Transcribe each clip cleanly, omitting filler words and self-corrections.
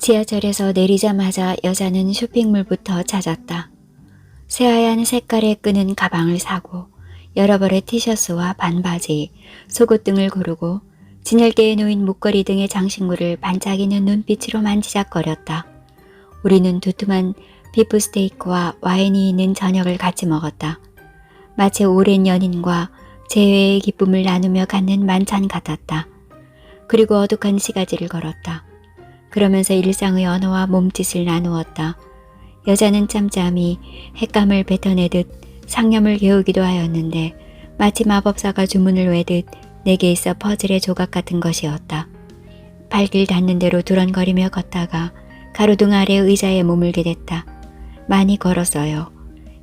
지하철에서 내리자마자 여자는 쇼핑몰부터 찾았다. 새하얀 색깔의 끄는 가방을 사고 여러 벌의 티셔츠와 반바지, 속옷 등을 고르고 진열대에 놓인 목걸이 등의 장식물을 반짝이는 눈빛으로 만지작거렸다. 우리는 두툼한 비프 스테이크와 와인이 있는 저녁을 같이 먹었다. 마치 오랜 연인과 재회의 기쁨을 나누며 갖는 만찬 같았다. 그리고 어둑한 시가지를 걸었다. 그러면서 일상의 언어와 몸짓을 나누었다. 여자는 짬짬이 햇감을 뱉어내듯 상념을 개우기도 하였는데 마치 마법사가 주문을 외듯 내게 있어 퍼즐의 조각 같은 것이었다. 발길 닿는 대로 두런거리며 걷다가 가로등 아래 의자에 머물게 됐다. 많이 걸었어요.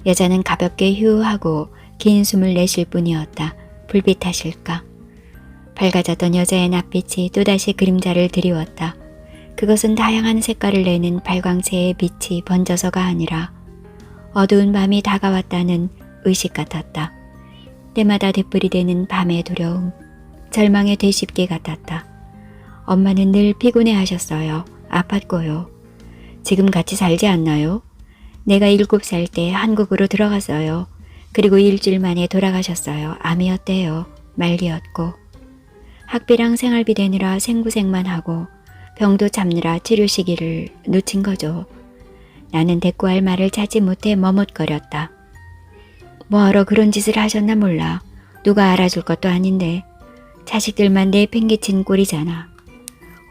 여자는 가볍게 휴하고 긴 숨을 내쉴 뿐이었다. 불빛 탓일까? 밝아졌던 여자의 낯빛이 또다시 그림자를 드리웠다. 그것은 다양한 색깔을 내는 발광체의 빛이 번져서가 아니라 어두운 밤이 다가왔다는 의식 같았다. 때마다 되풀이되는 밤의 두려움, 절망의 되씹기 같았다. 엄마는 늘 피곤해하셨어요. 아팠고요. 지금 같이 살지 않나요? 내가 7살 때 한국으로 들어갔어요. 그리고 일주일 만에 돌아가셨어요. 암이었대요. 말기였고. 학비랑 생활비 되느라 생고생만 하고 병도 잡느라 치료 시기를 놓친 거죠. 나는 대꾸할 말을 찾지 못해 머뭇거렸다. 뭐하러 그런 짓을 하셨나 몰라. 누가 알아줄 것도 아닌데 자식들만 내팽개친 꼴이잖아.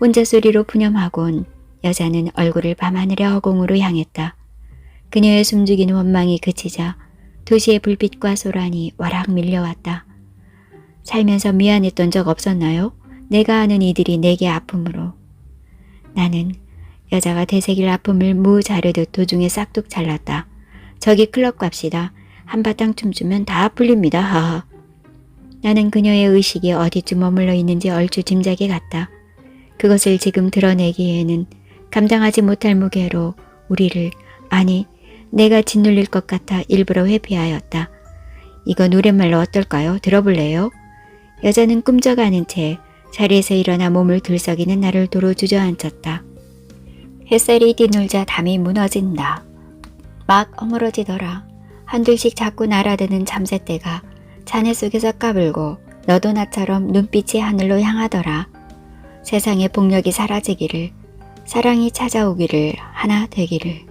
혼자 소리로 푸념하곤 여자는 얼굴을 밤하늘의 허공으로 향했다. 그녀의 숨죽이는 원망이 그치자 도시의 불빛과 소란이 와락 밀려왔다. 살면서 미안했던 적 없었나요? 내가 아는 이들이 내게 아픔으로. 나는 여자가 되새길 아픔을 무 자르듯 도중에 싹둑 잘랐다. 저기 클럽 갑시다. 한바탕 춤추면 다 풀립니다. 하하. 나는 그녀의 의식이 어디쯤 머물러 있는지 얼추 짐작이 갔다. 그것을 지금 드러내기에는 감당하지 못할 무게로 우리를, 아니 내가 짓눌릴 것 같아 일부러 회피하였다. 이거 노랫말로 어떨까요? 들어볼래요? 여자는 꿈쩍아는 채 자리에서 일어나 몸을 들썩이는 나를 도로 주저앉혔다. 햇살이 뒤놀자 담이 무너진다. 막 어물어지더라. 한둘씩 자꾸 날아드는 참새떼가 잔해 속에서 까불고 너도 나처럼 눈빛이 하늘로 향하더라. 세상의 폭력이 사라지기를, 사랑이 찾아오기를, 하나 되기를.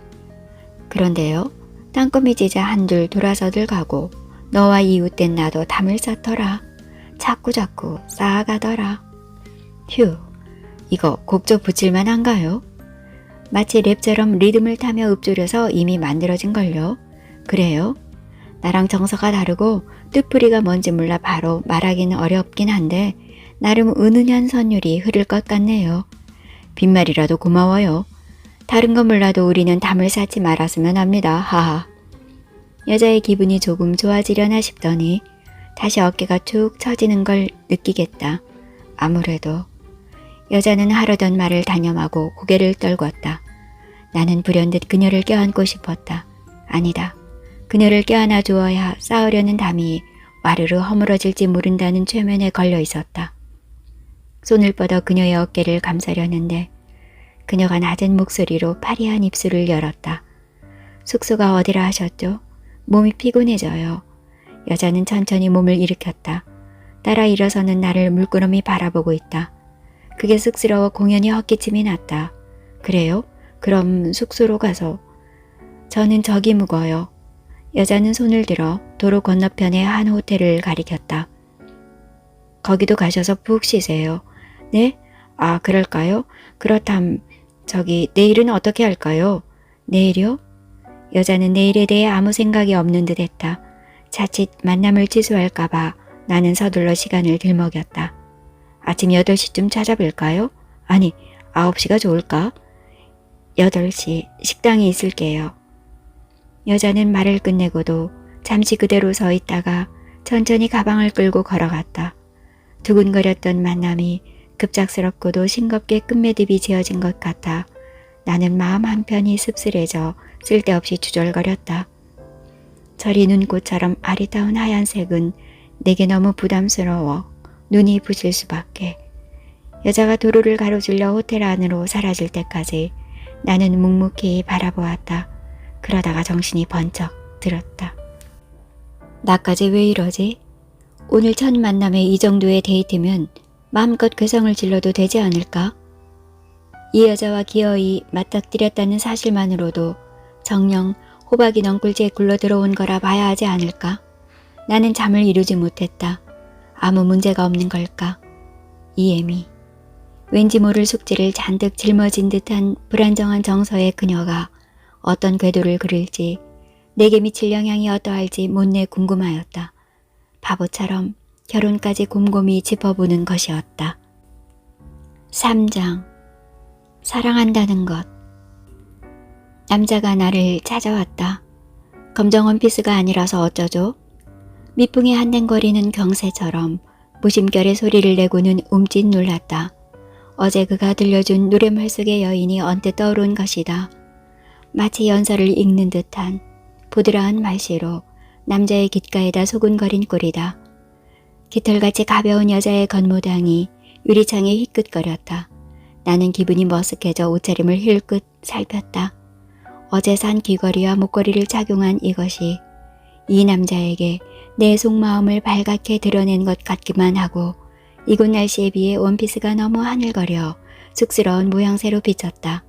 그런데요, 땅거미 지자 한둘 돌아서들 가고 너와 이웃된 나도 담을 쌓더라. 자꾸자꾸 쌓아가더라. 휴, 이거 곡조 붙일만 한가요? 마치 랩처럼 리듬을 타며 읊조려서 이미 만들어진걸요. 그래요? 나랑 정서가 다르고 뜻풀이가 뭔지 몰라 바로 말하기는 어렵긴 한데 나름 은은한 선율이 흐를 것 같네요. 빈말이라도 고마워요. 다른 건 몰라도 우리는 담을 쌓지 말았으면 합니다. 하하. 여자의 기분이 조금 좋아지려나 싶더니 다시 어깨가 쭉 처지는 걸 느끼겠다. 아무래도. 여자는 하려던 말을 단념하고 고개를 떨궜다. 나는 불현듯 그녀를 껴안고 싶었다. 아니다. 그녀를 껴안아 주어야 싸우려는 담이 와르르 허물어질지 모른다는 최면에 걸려 있었다. 손을 뻗어 그녀의 어깨를 감싸려는데 그녀가 낮은 목소리로 파리한 입술을 열었다. 숙소가 어디라 하셨죠? 몸이 피곤해져요. 여자는 천천히 몸을 일으켰다. 따라 일어서는 나를 물끄러미 바라보고 있다. 그게 쑥스러워 공연히 헛기침이 났다. 그래요? 그럼 숙소로 가서. 저는 저기 묵어요. 여자는 손을 들어 도로 건너편의 한 호텔을 가리켰다. 거기도 가셔서 푹 쉬세요. 네? 아, 그럴까요? 그렇담 저기 내일은 어떻게 할까요? 내일이요? 여자는 내일에 대해 아무 생각이 없는 듯 했다. 자칫 만남을 취소할까봐 나는 서둘러 시간을 들먹였다. 아침 8시쯤 찾아뵐까요? 아니, 9시가 좋을까? 8시 식당에 있을게요. 여자는 말을 끝내고도 잠시 그대로 서 있다가 천천히 가방을 끌고 걸어갔다. 두근거렸던 만남이 급작스럽고도 싱겁게 끝매듭이 지어진 것 같아 나는 마음 한편이 씁쓸해져 쓸데없이 주절거렸다. 저리 눈꽃처럼 아리따운 하얀색은 내게 너무 부담스러워 눈이 부실 수밖에. 여자가 도로를 가로질러 호텔 안으로 사라질 때까지 나는 묵묵히 바라보았다. 그러다가 정신이 번쩍 들었다. 나까지 왜 이러지? 오늘 첫 만남에 이 정도의 데이트면 마음껏 괴성을 질러도 되지 않을까? 이 여자와 기어이 맞닥뜨렸다는 사실만으로도 정녕 호박이 넝굴지에 굴러들어온 거라 봐야 하지 않을까? 나는 잠을 이루지 못했다. 아무 문제가 없는 걸까? 이애미. 왠지 모를 숙제를 잔뜩 짊어진 듯한 불안정한 정서의 그녀가 어떤 궤도를 그릴지 내게 미칠 영향이 어떠할지 못내 궁금하였다. 바보처럼 결혼까지 곰곰이 짚어보는 것이었다. 3장. 사랑한다는 것. 남자가 나를 찾아왔다. 검정 원피스가 아니라서 어쩌죠? 미풍이 한댕거리는 경새처럼 무심결에 소리를 내고는 움찔 놀랐다. 어제 그가 들려준 노랫말 속의 여인이 언뜻 떠오른 것이다. 마치 연설을 읽는 듯한 부드러운 말씨로 남자의 귓가에다 소근거린 꼴이다. 깃털같이 가벼운 여자의 겉모당이 유리창에 희끗거렸다. 나는 기분이 머쓱해져 옷차림을 힐끗 살폈다. 어제 산 귀걸이와 목걸이를 착용한 이것이 이 남자에게 내 속마음을 발갛게 드러낸 것 같기만 하고 이곳 날씨에 비해 원피스가 너무 하늘거려 쑥스러운 모양새로 비쳤다.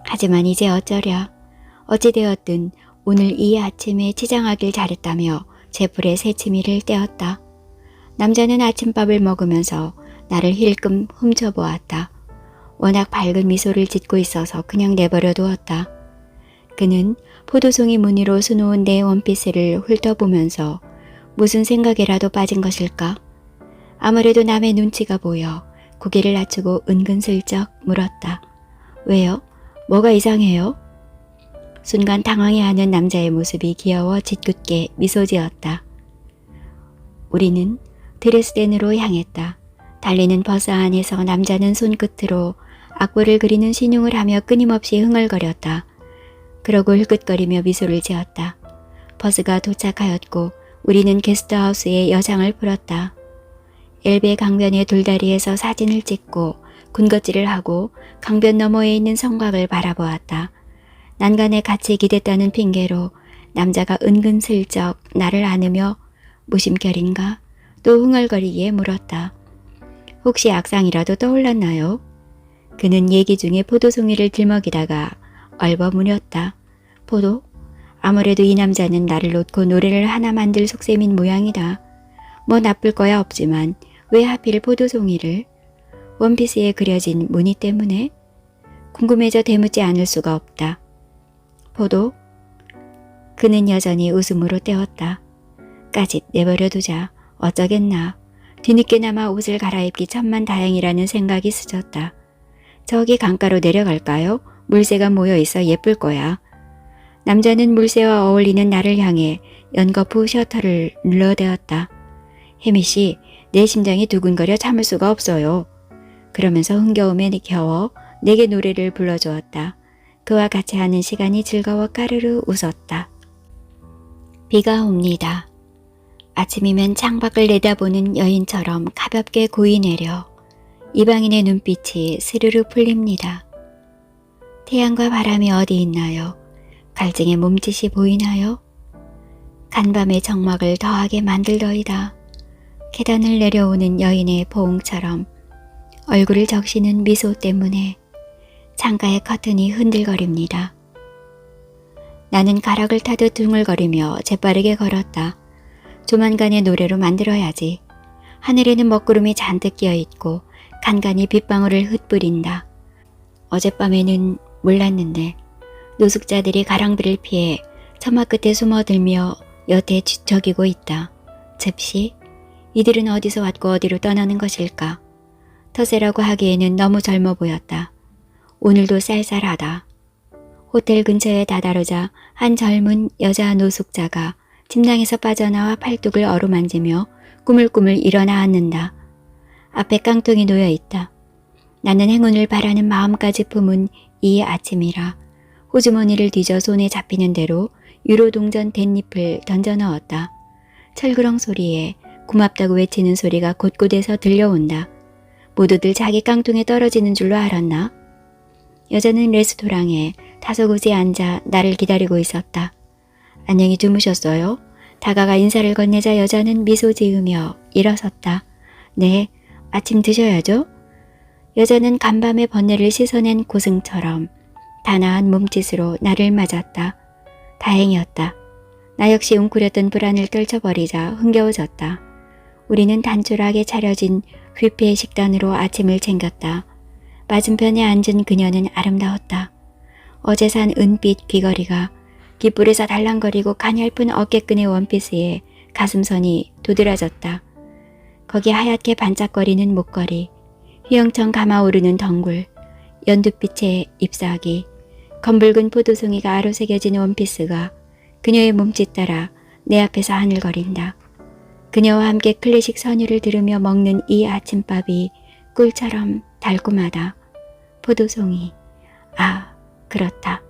하지만 이제 어쩌랴. 어찌되었든 오늘 이 아침에 치장하길 잘했다며 제풀에 새치미를 떼었다. 남자는 아침밥을 먹으면서 나를 힐끔 훔쳐보았다. 워낙 밝은 미소를 짓고 있어서 그냥 내버려 두었다. 그는 포도송이 무늬로 수놓은 내 원피스를 훑어보면서 무슨 생각이라도 빠진 것일까? 아무래도 남의 눈치가 보여 고개를 낮추고 은근슬쩍 물었다. 왜요? 뭐가 이상해요? 순간 당황해하는 남자의 모습이 귀여워 짓궂게 미소 지었다. 우리는 드레스덴으로 향했다. 달리는 버스 안에서 남자는 손끝으로 악보를 그리는 신용을 하며 끊임없이 흥얼거렸다. 그러고 흘끗거리며 미소를 지었다. 버스가 도착하였고 우리는 게스트하우스에 여장을 풀었다. 엘베 강변의 돌다리에서 사진을 찍고 군것질을 하고 강변 너머에 있는 성곽을 바라보았다. 난간에 같이 기댔다는 핑계로 남자가 은근슬쩍 나를 안으며 무심결인가 또 흥얼거리기에 물었다. 혹시 악상이라도 떠올랐나요? 그는 얘기 중에 포도송이를 들먹이다가 얼버무렸다. 포도? 아무래도 이 남자는 나를 놓고 노래를 하나 만들 속셈인 모양이다. 뭐 나쁠 거야 없지만 왜 하필 포도송이를? 원피스에 그려진 무늬 때문에? 궁금해져 대묻지 않을 수가 없다. 포도? 그는 여전히 웃음으로 때웠다. 까짓 내버려두자. 어쩌겠나. 뒤늦게나마 옷을 갈아입기 천만다행이라는 생각이 스쳤다. 저기 강가로 내려갈까요? 물새가 모여있어 예쁠 거야. 남자는 물새와 어울리는 나를 향해 연거푸 셔터를 눌러대었다. 혜미씨, 내 심장이 두근거려 참을 수가 없어요. 그러면서 흥겨움에 겨워 내게 노래를 불러주었다. 그와 같이 하는 시간이 즐거워 까르르 웃었다. 비가 옵니다. 아침이면 창밖을 내다보는 여인처럼 가볍게 고이 내려 이방인의 눈빛이 스르르 풀립니다. 태양과 바람이 어디 있나요? 갈증의 몸짓이 보이나요? 간밤의 정막을 더하게 만들더이다. 계단을 내려오는 여인의 포옹처럼 얼굴을 적시는 미소 때문에 창가의 커튼이 흔들거립니다. 나는 가락을 타듯 둥을거리며 재빠르게 걸었다. 조만간의 노래로 만들어야지. 하늘에는 먹구름이 잔뜩 끼어있고 간간히 빗방울을 흩뿌린다. 어젯밤에는 몰랐는데 노숙자들이 가랑비를 피해 처마 끝에 숨어들며 여태 뒤척이고 있다. 즉시 이들은 어디서 왔고 어디로 떠나는 것일까? 터세라고 하기에는 너무 젊어 보였다. 오늘도 쌀쌀하다. 호텔 근처에 다다르자 한 젊은 여자 노숙자가 침낭에서 빠져나와 팔뚝을 어루만지며 꾸물꾸물 일어나 앉는다. 앞에 깡통이 놓여있다. 나는 행운을 바라는 마음까지 품은 이 아침이라 호주머니를 뒤져 손에 잡히는 대로 유로 동전 댄잎을 던져 넣었다. 철그렁 소리에 고맙다고 외치는 소리가 곳곳에서 들려온다. 모두들 자기 깡통에 떨어지는 줄로 알았나? 여자는 레스토랑에 다소곳이 앉아 나를 기다리고 있었다. 안녕히 주무셨어요? 다가가 인사를 건네자 여자는 미소 지으며 일어섰다. 네, 아침 드셔야죠. 여자는 간밤의 번뇌를 씻어낸 고승처럼 단아한 몸짓으로 나를 맞았다. 다행이었다. 나 역시 웅크렸던 불안을 떨쳐버리자 흥겨워졌다. 우리는 단촐하게 차려진 뷔페 식단으로 아침을 챙겼다. 맞은편에 앉은 그녀는 아름다웠다. 어제 산 은빛 귀걸이가 깃불에서 달랑거리고 가냘픈 어깨끈의 원피스에 가슴선이 도드라졌다. 거기 하얗게 반짝거리는 목걸이, 휘영청 감아오르는 덩굴, 연두빛의 잎사귀, 검붉은 포도송이가 아로새겨진 원피스가 그녀의 몸짓 따라 내 앞에서 하늘거린다. 그녀와 함께 클래식 선율을 들으며 먹는 이 아침밥이 꿀처럼 달콤하다. 포도송이. 아, 그렇다.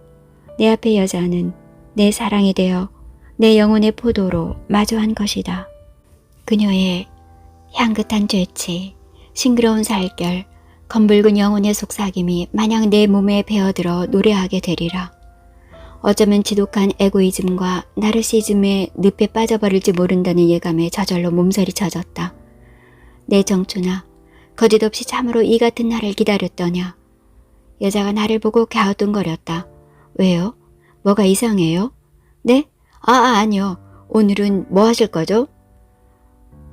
내 앞의 여자는 내 사랑이 되어 내 영혼의 포도로 마주한 것이다. 그녀의 향긋한 죄치, 싱그러운 살결, 검붉은 영혼의 속삭임이 마냥 내 몸에 배어들어 노래하게 되리라. 어쩌면 지독한 에고이즘과 나르시즘의 늪에 빠져버릴지 모른다는 예감에 저절로 몸서리쳐졌다. 내 정춘아, 거짓없이 참으로 이 같은 날을 기다렸더냐. 여자가 나를 보고 갸우뚱거렸다. 왜요? 뭐가 이상해요? 네? 아니요. 오늘은 뭐 하실 거죠?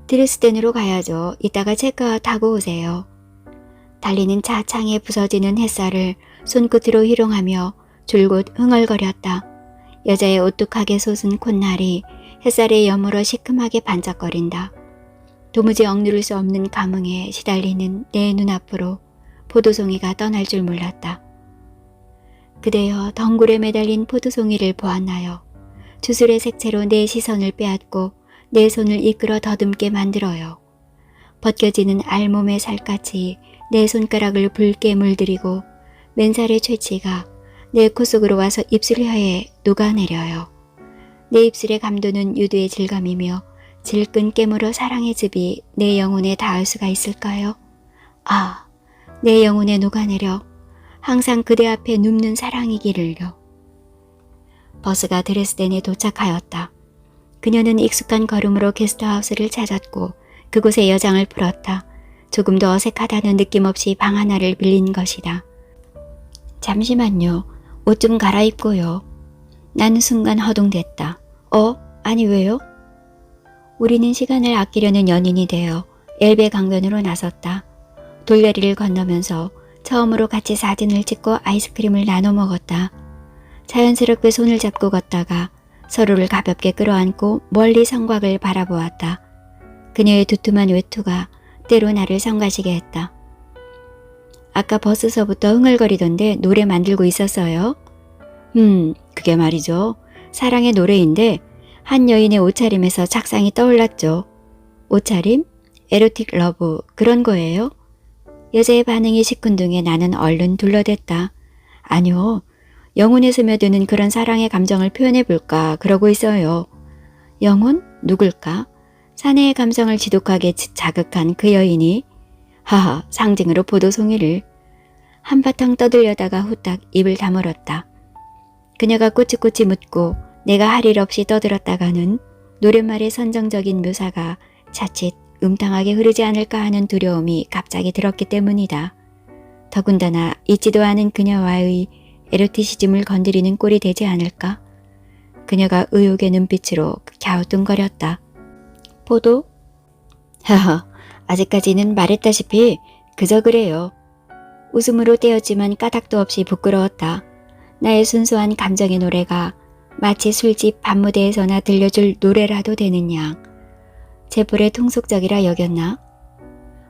드레스덴으로 가야죠. 이따가 체크아웃 하고 오세요. 달리는 차 창에 부서지는 햇살을 손끝으로 희롱하며 줄곧 흥얼거렸다. 여자의 오뚝하게 솟은 콧날이 햇살에 여물어 시큼하게 반짝거린다. 도무지 억누를 수 없는 감흥에 시달리는 내 눈앞으로 포도송이가 떠날 줄 몰랐다. 그대여 덩굴에 매달린 포도송이를 보았나요? 주술의 색채로 내 시선을 빼앗고 내 손을 이끌어 더듬게 만들어요. 벗겨지는 알몸의 살갗이 내 손가락을 붉게 물들이고 맨살의 채취가 내 코 속으로 와서 입술 혀에 녹아내려요. 내 입술에 감도는 유두의 질감이며 질끈 깨물어 사랑의 즙이 내 영혼에 닿을 수가 있을까요? 아, 내 영혼에 녹아내려 항상 그대 앞에 눕는 사랑이기를요. 버스가 드레스덴에 도착하였다. 그녀는 익숙한 걸음으로 게스트하우스를 찾았고 그곳에 여장을 풀었다. 조금도 어색하다는 느낌 없이 방 하나를 빌린 것이다. 잠시만요. 옷 좀 갈아입고요. 나는 순간 허둥댔다. 아니 왜요? 우리는 시간을 아끼려는 연인이 되어 엘베 강변으로 나섰다. 돌다리를 건너면서 처음으로 같이 사진을 찍고 아이스크림을 나눠 먹었다. 자연스럽게 손을 잡고 걷다가 서로를 가볍게 끌어안고 멀리 성곽을 바라보았다. 그녀의 두툼한 외투가 때로 나를 성가시게 했다. 아까 버스서부터 흥얼거리던데 노래 만들고 있었어요? 그게 말이죠. 사랑의 노래인데 한 여인의 옷차림에서 착상이 떠올랐죠. 옷차림? 에로틱 러브 그런 거예요? 여자의 반응이 시큰둥해 나는 얼른 둘러댔다. 아니요. 영혼에 스며드는 그런 사랑의 감정을 표현해볼까 그러고 있어요. 영혼? 누굴까? 사내의 감성을 지독하게 자극한 그 여인이 하하 상징으로 포도송이를 한바탕 떠들려다가 후딱 입을 다물었다. 그녀가 꼬치꼬치 묻고 내가 할 일 없이 떠들었다가는 노랫말의 선정적인 묘사가 자칫 음탕하게 흐르지 않을까 하는 두려움이 갑자기 들었기 때문이다. 더군다나 잊지도 않은 그녀와의 에로티시즘을 건드리는 꼴이 되지 않을까? 그녀가 의욕의 눈빛으로 갸우뚱거렸다. 포도? 하하, 아직까지는 말했다시피 그저 그래요. 웃음으로 떼었지만 까닭도 없이 부끄러웠다. 나의 순수한 감정의 노래가 마치 술집 밤무대에서나 들려줄 노래라도 되는 양. 제풀의 통속적이라 여겼나?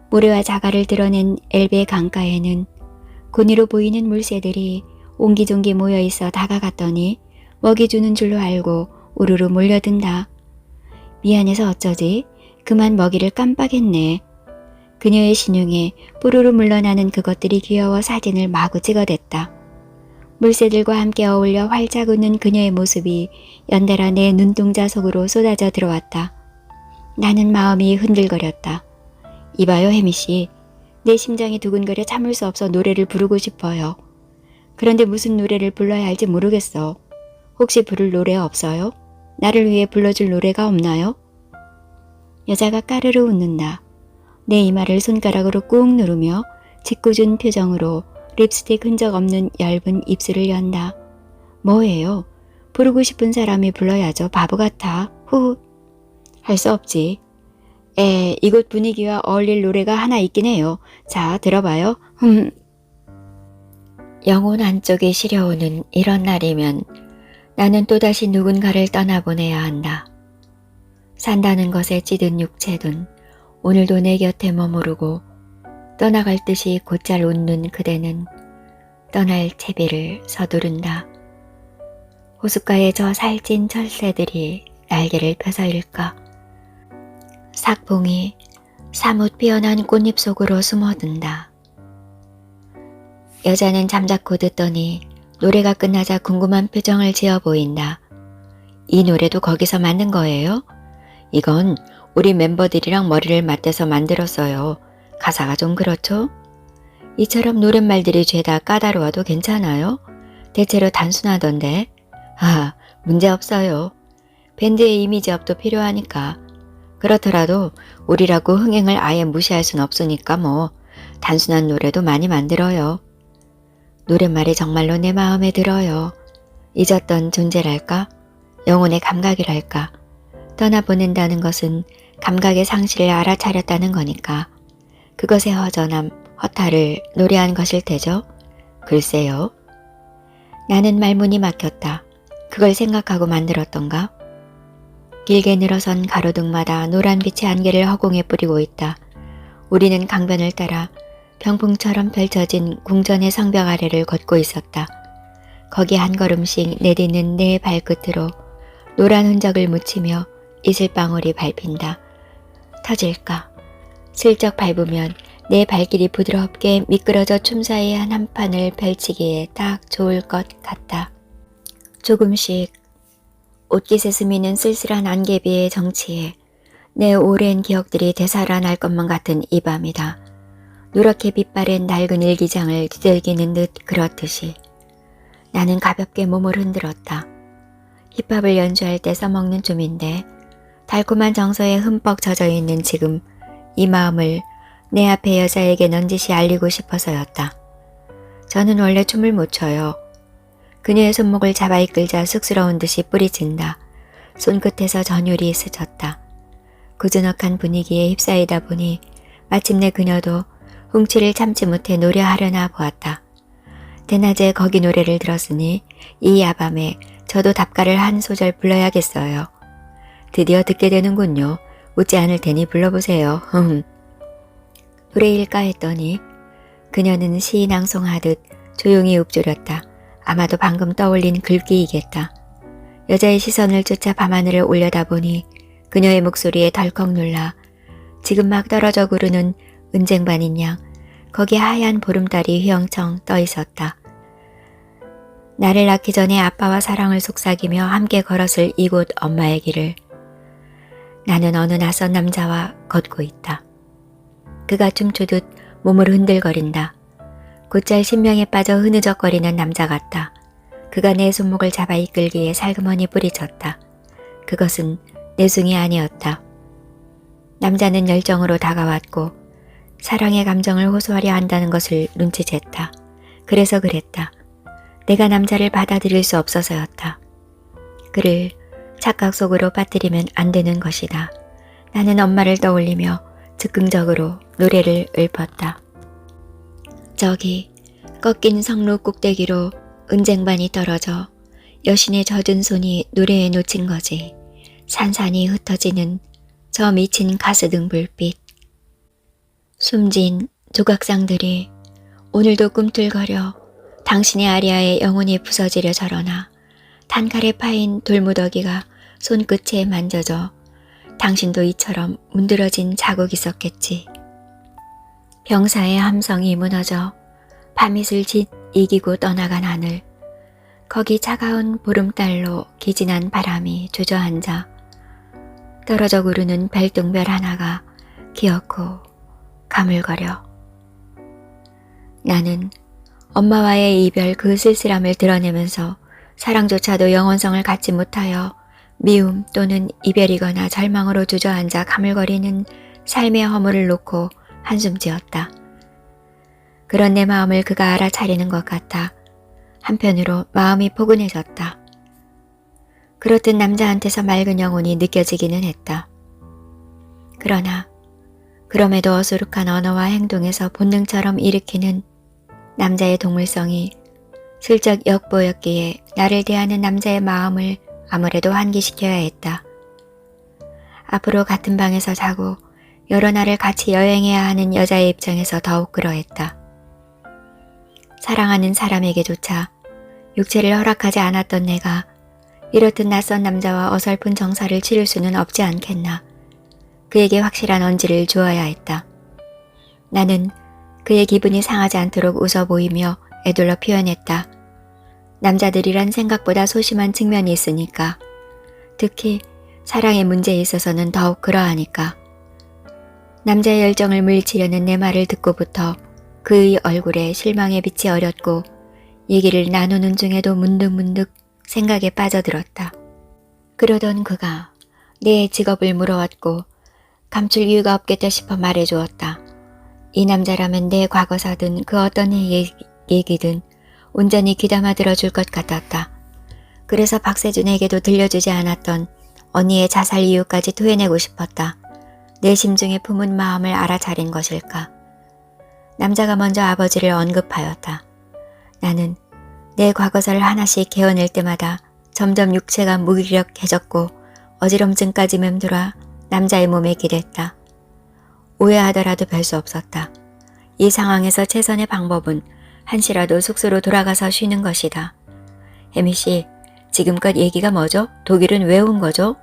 모래와 자갈을 드러낸 엘베 강가에는 고니로 보이는 물새들이 옹기종기 모여있어 다가갔더니 먹이 주는 줄로 알고 우르르 몰려든다. 미안해서 어쩌지? 그만 먹이를 깜빡했네. 그녀의 신용에 뽀로로 물러나는 그것들이 귀여워 사진을 마구 찍어댔다. 물새들과 함께 어울려 활짝 웃는 그녀의 모습이 연달아 내 눈동자 속으로 쏟아져 들어왔다. 나는 마음이 흔들거렸다. 이봐요 혜미씨. 내 심장이 두근거려 참을 수 없어 노래를 부르고 싶어요. 그런데 무슨 노래를 불러야 할지 모르겠어. 혹시 부를 노래 없어요? 나를 위해 불러줄 노래가 없나요? 여자가 까르르 웃는다. 내 이마를 손가락으로 꾹 누르며 짓궂은 표정으로 립스틱 흔적 없는 얇은 입술을 연다. 뭐예요? 부르고 싶은 사람이 불러야죠. 바보 같아. 후. 할 수 없지. 이곳 분위기와 어울릴 노래가 하나 있긴 해요. 자, 들어봐요. 영혼 안쪽에 시려오는 이런 날이면 나는 또다시 누군가를 떠나보내야 한다. 산다는 것에 찌든 육체든 오늘도 내 곁에 머무르고 떠나갈 듯이 곧잘 웃는 그대는 떠날 채비를 서두른다. 호숫가에 저 살찐 철새들이 날개를 펴서일까? 삭봉이 사뭇 피어난 꽃잎 속으로 숨어든다. 여자는 잠자코 듣더니 노래가 끝나자 궁금한 표정을 지어 보인다. 이 노래도 거기서 만든 거예요? 이건 우리 멤버들이랑 머리를 맞대서 만들었어요. 가사가 좀 그렇죠? 이처럼 노랫말들이 죄다 까다로워도 괜찮아요? 대체로 단순하던데. 문제없어요. 밴드의 이미지업도 필요하니까. 그렇더라도 우리라고 흥행을 아예 무시할 순 없으니까 뭐 단순한 노래도 많이 만들어요. 노랫말이 정말로 내 마음에 들어요. 잊었던 존재랄까? 영혼의 감각이랄까? 떠나보낸다는 것은 감각의 상실을 알아차렸다는 거니까 그것의 허전함, 허탈을 노래한 것일 테죠. 글쎄요. 나는 말문이 막혔다. 그걸 생각하고 만들었던가? 길게 늘어선 가로등마다 노란빛의 안개를 허공에 뿌리고 있다. 우리는 강변을 따라 병풍처럼 펼쳐진 궁전의 성벽 아래를 걷고 있었다. 거기 한 걸음씩 내딛는 내 발끝으로 노란 흔적을 묻히며 이슬방울이 밟힌다. 터질까? 슬쩍 밟으면 내 발길이 부드럽게 미끄러져 춤 사이에 한 판을 펼치기에 딱 좋을 것 같다. 조금씩 옷깃에 스미는 쓸쓸한 안개비의 정치에 내 오랜 기억들이 되살아날 것만 같은 이 밤이다. 누렇게 빛바랜 낡은 일기장을 뒤들기는 듯 그렇듯이 나는 가볍게 몸을 흔들었다. 힙합을 연주할 때 써먹는 춤인데 달콤한 정서에 흠뻑 젖어있는 지금 이 마음을 내 앞에 여자에게 넌지시 알리고 싶어서였다. 저는 원래 춤을 못 춰요. 그녀의 손목을 잡아 이끌자 쑥스러운 듯이 뿌리친다. 손끝에서 전율이 스쳤다. 고즈넉한 분위기에 휩싸이다 보니 마침내 그녀도 훔치를 참지 못해 노래하려나 보았다. 대낮에 거기 노래를 들었으니 이 야밤에 저도 답가를 한 소절 불러야겠어요. 드디어 듣게 되는군요. 웃지 않을 테니 불러보세요. 노래일까 했더니 그녀는 시 낭송하듯 조용히 읊조렸다. 아마도 방금 떠올린 글귀이겠다. 여자의 시선을 쫓아 밤하늘을 올려다보니 그녀의 목소리에 덜컥 놀라 지금 막 떨어져 구르는 은쟁반인 양 거기 하얀 보름달이 휘영청 떠 있었다. 나를 낳기 전에 아빠와 사랑을 속삭이며 함께 걸었을 이곳 엄마의 길을 나는 어느 낯선 남자와 걷고 있다. 그가 춤추듯 몸을 흔들거린다. 곧잘 신명에 빠져 흐느적거리는 남자 같다. 그가 내 손목을 잡아 이끌기에 살그머니 뿌리쳤다. 그것은 내숭이 아니었다. 남자는 열정으로 다가왔고 사랑의 감정을 호소하려 한다는 것을 눈치챘다. 그래서 그랬다. 내가 남자를 받아들일 수 없어서였다. 그를 착각 속으로 빠뜨리면 안 되는 것이다. 나는 엄마를 떠올리며 즉흥적으로 노래를 읊었다. 저기 꺾인 성로 꼭대기로 은쟁반이 떨어져 여신의 젖은 손이 노래에 놓친 거지. 산산이 흩어지는 저 미친 가스등 불빛. 숨진 조각상들이 오늘도 꿈틀거려 당신의 아리아의 영혼이 부서지려 저러나 단칼에 파인 돌무더기가 손끝에 만져져 당신도 이처럼 문드러진 자국이 있었겠지. 병사의 함성이 무너져 밤이슬 짓 이기고 떠나간 하늘. 거기 차가운 보름달로 기진한 바람이 주저앉아 떨어져 구르는 별똥별 하나가 기어코 가물거려. 나는 엄마와의 이별 그 쓸쓸함을 드러내면서 사랑조차도 영원성을 갖지 못하여 미움 또는 이별이거나 절망으로 주저앉아 가물거리는 삶의 허물을 놓고 한숨 지었다. 그런 내 마음을 그가 알아차리는 것 같아 한편으로 마음이 포근해졌다. 그렇듯 남자한테서 맑은 영혼이 느껴지기는 했다. 그러나 그럼에도 어수룩한 언어와 행동에서 본능처럼 일으키는 남자의 동물성이 슬쩍 엿보였기에 나를 대하는 남자의 마음을 아무래도 환기시켜야 했다. 앞으로 같은 방에서 자고 여러 날을 같이 여행해야 하는 여자의 입장에서 더욱 그러했다. 사랑하는 사람에게조차 육체를 허락하지 않았던 내가 이렇듯 낯선 남자와 어설픈 정사를 치를 수는 없지 않겠나. 그에게 확실한 언지를 주어야 했다. 나는 그의 기분이 상하지 않도록 웃어 보이며 애둘러 표현했다. 남자들이란 생각보다 소심한 측면이 있으니까. 특히 사랑의 문제에 있어서는 더욱 그러하니까. 남자의 열정을 물리치려는 내 말을 듣고부터 그의 얼굴에 실망의 빛이 어렸고 얘기를 나누는 중에도 문득문득 생각에 빠져들었다. 그러던 그가 내 직업을 물어왔고 감출 이유가 없겠다 싶어 말해주었다. 이 남자라면 내 과거사든 그 어떤 얘기든 온전히 귀담아 들어줄 것 같았다. 그래서 박세준에게도 들려주지 않았던 언니의 자살 이유까지 토해내고 싶었다. 내 심중에 품은 마음을 알아차린 것일까. 남자가 먼저 아버지를 언급하였다. 나는 내 과거사를 하나씩 개어낼 때마다 점점 육체가 무기력해졌고 어지럼증까지 맴돌아 남자의 몸에 기댔다. 오해하더라도 별 수 없었다. 이 상황에서 최선의 방법은 한시라도 숙소로 돌아가서 쉬는 것이다. 혜미씨, 지금껏 얘기가 뭐죠? 독일은 왜 온 거죠?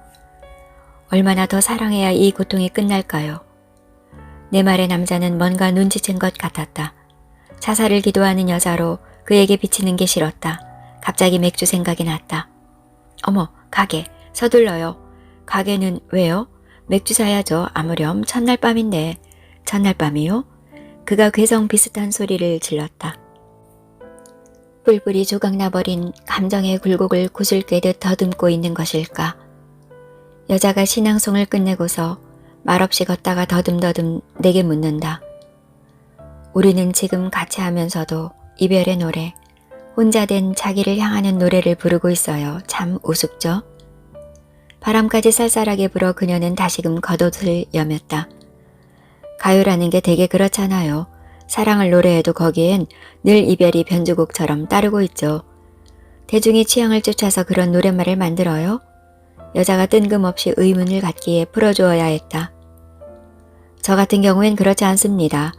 얼마나 더 사랑해야 이 고통이 끝날까요? 내 말에 남자는 뭔가 눈치챈 것 같았다. 자살을 기도하는 여자로 그에게 비치는 게 싫었다. 갑자기 맥주 생각이 났다. 어머, 가게, 서둘러요. 가게는 왜요? 맥주 사야죠. 아무렴 첫날 밤인데. 첫날 밤이요? 그가 괴성 비슷한 소리를 질렀다. 뿔뿔이 조각나버린 감정의 굴곡을 구슬 꿰듯 더듬고 있는 것일까? 여자가 신앙송을 끝내고서 말없이 걷다가 더듬더듬 내게 묻는다. 우리는 지금 같이 하면서도 이별의 노래, 혼자 된 자기를 향하는 노래를 부르고 있어요. 참 우습죠? 바람까지 쌀쌀하게 불어 그녀는 다시금 겉옷을 여몄다. 가요라는 게 되게 그렇잖아요. 사랑을 노래해도 거기엔 늘 이별이 변주곡처럼 따르고 있죠. 대중이 취향을 쫓아서 그런 노랫말을 만들어요? 여자가 뜬금없이 의문을 갖기에 풀어주어야 했다. 저 같은 경우엔 그렇지 않습니다.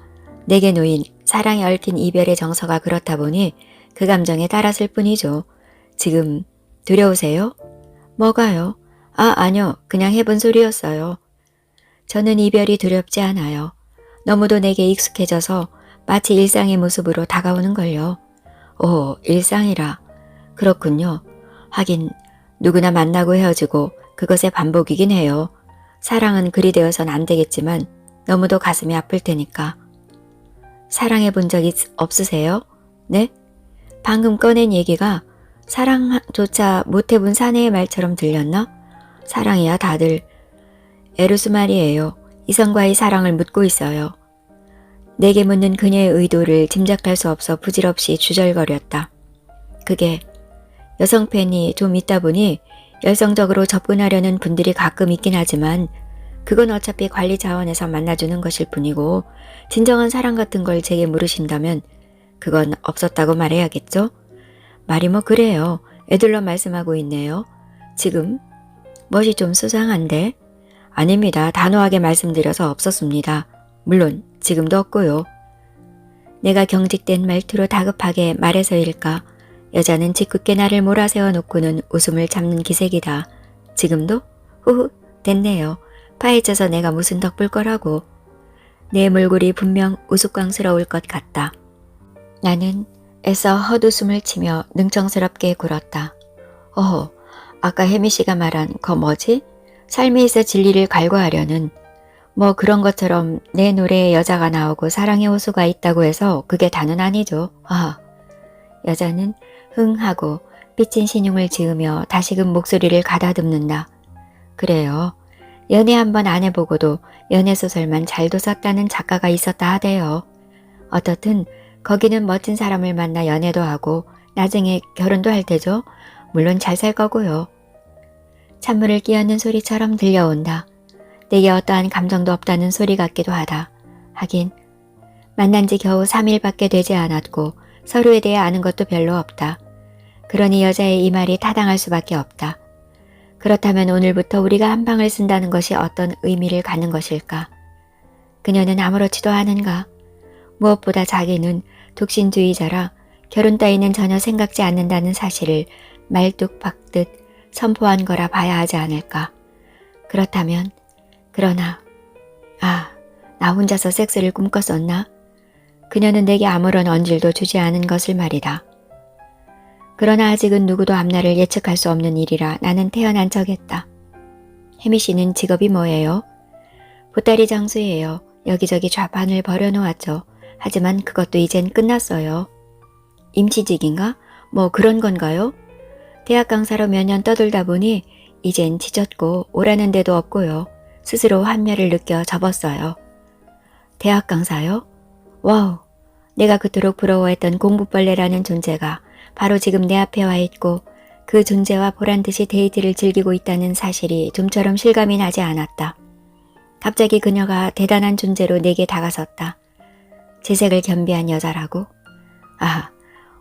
내게 놓인 사랑에 얽힌 이별의 정서가 그렇다 보니 그 감정에 따랐을 뿐이죠. 지금 두려우세요? 뭐가요? 아니요. 그냥 해본 소리였어요. 저는 이별이 두렵지 않아요. 너무도 내게 익숙해져서 마치 일상의 모습으로 다가오는걸요. 오, 일상이라. 그렇군요. 하긴 누구나 만나고 헤어지고 그것의 반복이긴 해요. 사랑은 그리 되어선 안 되겠지만 너무도 가슴이 아플 테니까. 사랑해 본 적 없으세요? 네? 방금 꺼낸 얘기가 사랑조차 못해본 사내의 말처럼 들렸나? 사랑이야 다들. 에로스 말이에요. 이성과의 사랑을 묻고 있어요. 내게 묻는 그녀의 의도를 짐작할 수 없어 부질없이 주절거렸다. 그게 여성 팬이 좀 있다 보니 열성적으로 접근하려는 분들이 가끔 있긴 하지만 그건 어차피 관리 차원에서 만나주는 것일 뿐이고 진정한 사랑 같은 걸 제게 물으신다면 그건 없었다고 말해야겠죠? 말이 뭐 그래요. 애들러 말씀하고 있네요. 지금? 멋이 좀 수상한데? 아닙니다. 단호하게 말씀드려서 없었습니다. 물론 지금도 없고요. 내가 경직된 말투로 다급하게 말해서일까? 여자는 짓궂게 나를 몰아세워 놓고는 웃음을 참는 기색이다. 지금도? 후후, 됐네요. 파헤쳐서 내가 무슨 덕볼 거라고. 내 몰골이 분명 우스꽝스러울 것 같다. 나는 애써 헛웃음을 치며 능청스럽게 굴었다. 어허, 아까 혜미 씨가 말한 거 뭐지? 삶에서 진리를 갈구하려는 뭐 그런 것처럼 내 노래에 여자가 나오고 사랑의 호수가 있다고 해서 그게 다는 아니죠. 여자는 흥 하고 삐친 신용을 지으며 다시금 목소리를 가다듬는다. 그래요. 연애 한번 안 해보고도 연애소설만 잘도 썼다는 작가가 있었다 하대요. 어떻든 거기는 멋진 사람을 만나 연애도 하고 나중에 결혼도 할 테죠. 물론 잘 살 거고요. 찬물을 끼얹는 소리처럼 들려온다. 내게 어떠한 감정도 없다는 소리 같기도 하다. 하긴 만난 지 겨우 3일밖에 되지 않았고 서로에 대해 아는 것도 별로 없다. 그러니 여자의 이 말이 타당할 수밖에 없다. 그렇다면 오늘부터 우리가 한 방을 쓴다는 것이 어떤 의미를 갖는 것일까? 그녀는 아무렇지도 않은가? 무엇보다 자기는 독신주의자라 결혼 따위는 전혀 생각지 않는다는 사실을 말뚝박듯 선포한 거라 봐야 하지 않을까? 그렇다면, 그러나, 나 혼자서 섹스를 꿈꿨었나? 그녀는 내게 아무런 언질도 주지 않은 것을 말이다. 그러나 아직은 누구도 앞날을 예측할 수 없는 일이라 나는 태어난 척했다. 혜미 씨는 직업이 뭐예요? 보따리 장수예요. 여기저기 좌판을 벌여놓았죠. 하지만 그것도 이젠 끝났어요. 임시직인가? 뭐 그런 건가요? 대학 강사로 몇 년 떠들다 보니 이젠 지쳤고 오라는 데도 없고요. 스스로 환멸을 느껴 접었어요. 대학 강사요? 와우, 내가 그토록 부러워했던 공부벌레라는 존재가 바로 지금 내 앞에 와 있고 그 존재와 보란듯이 데이트를 즐기고 있다는 사실이 좀처럼 실감이 나지 않았다. 갑자기 그녀가 대단한 존재로 내게 다가섰다. 재색을 겸비한 여자라고?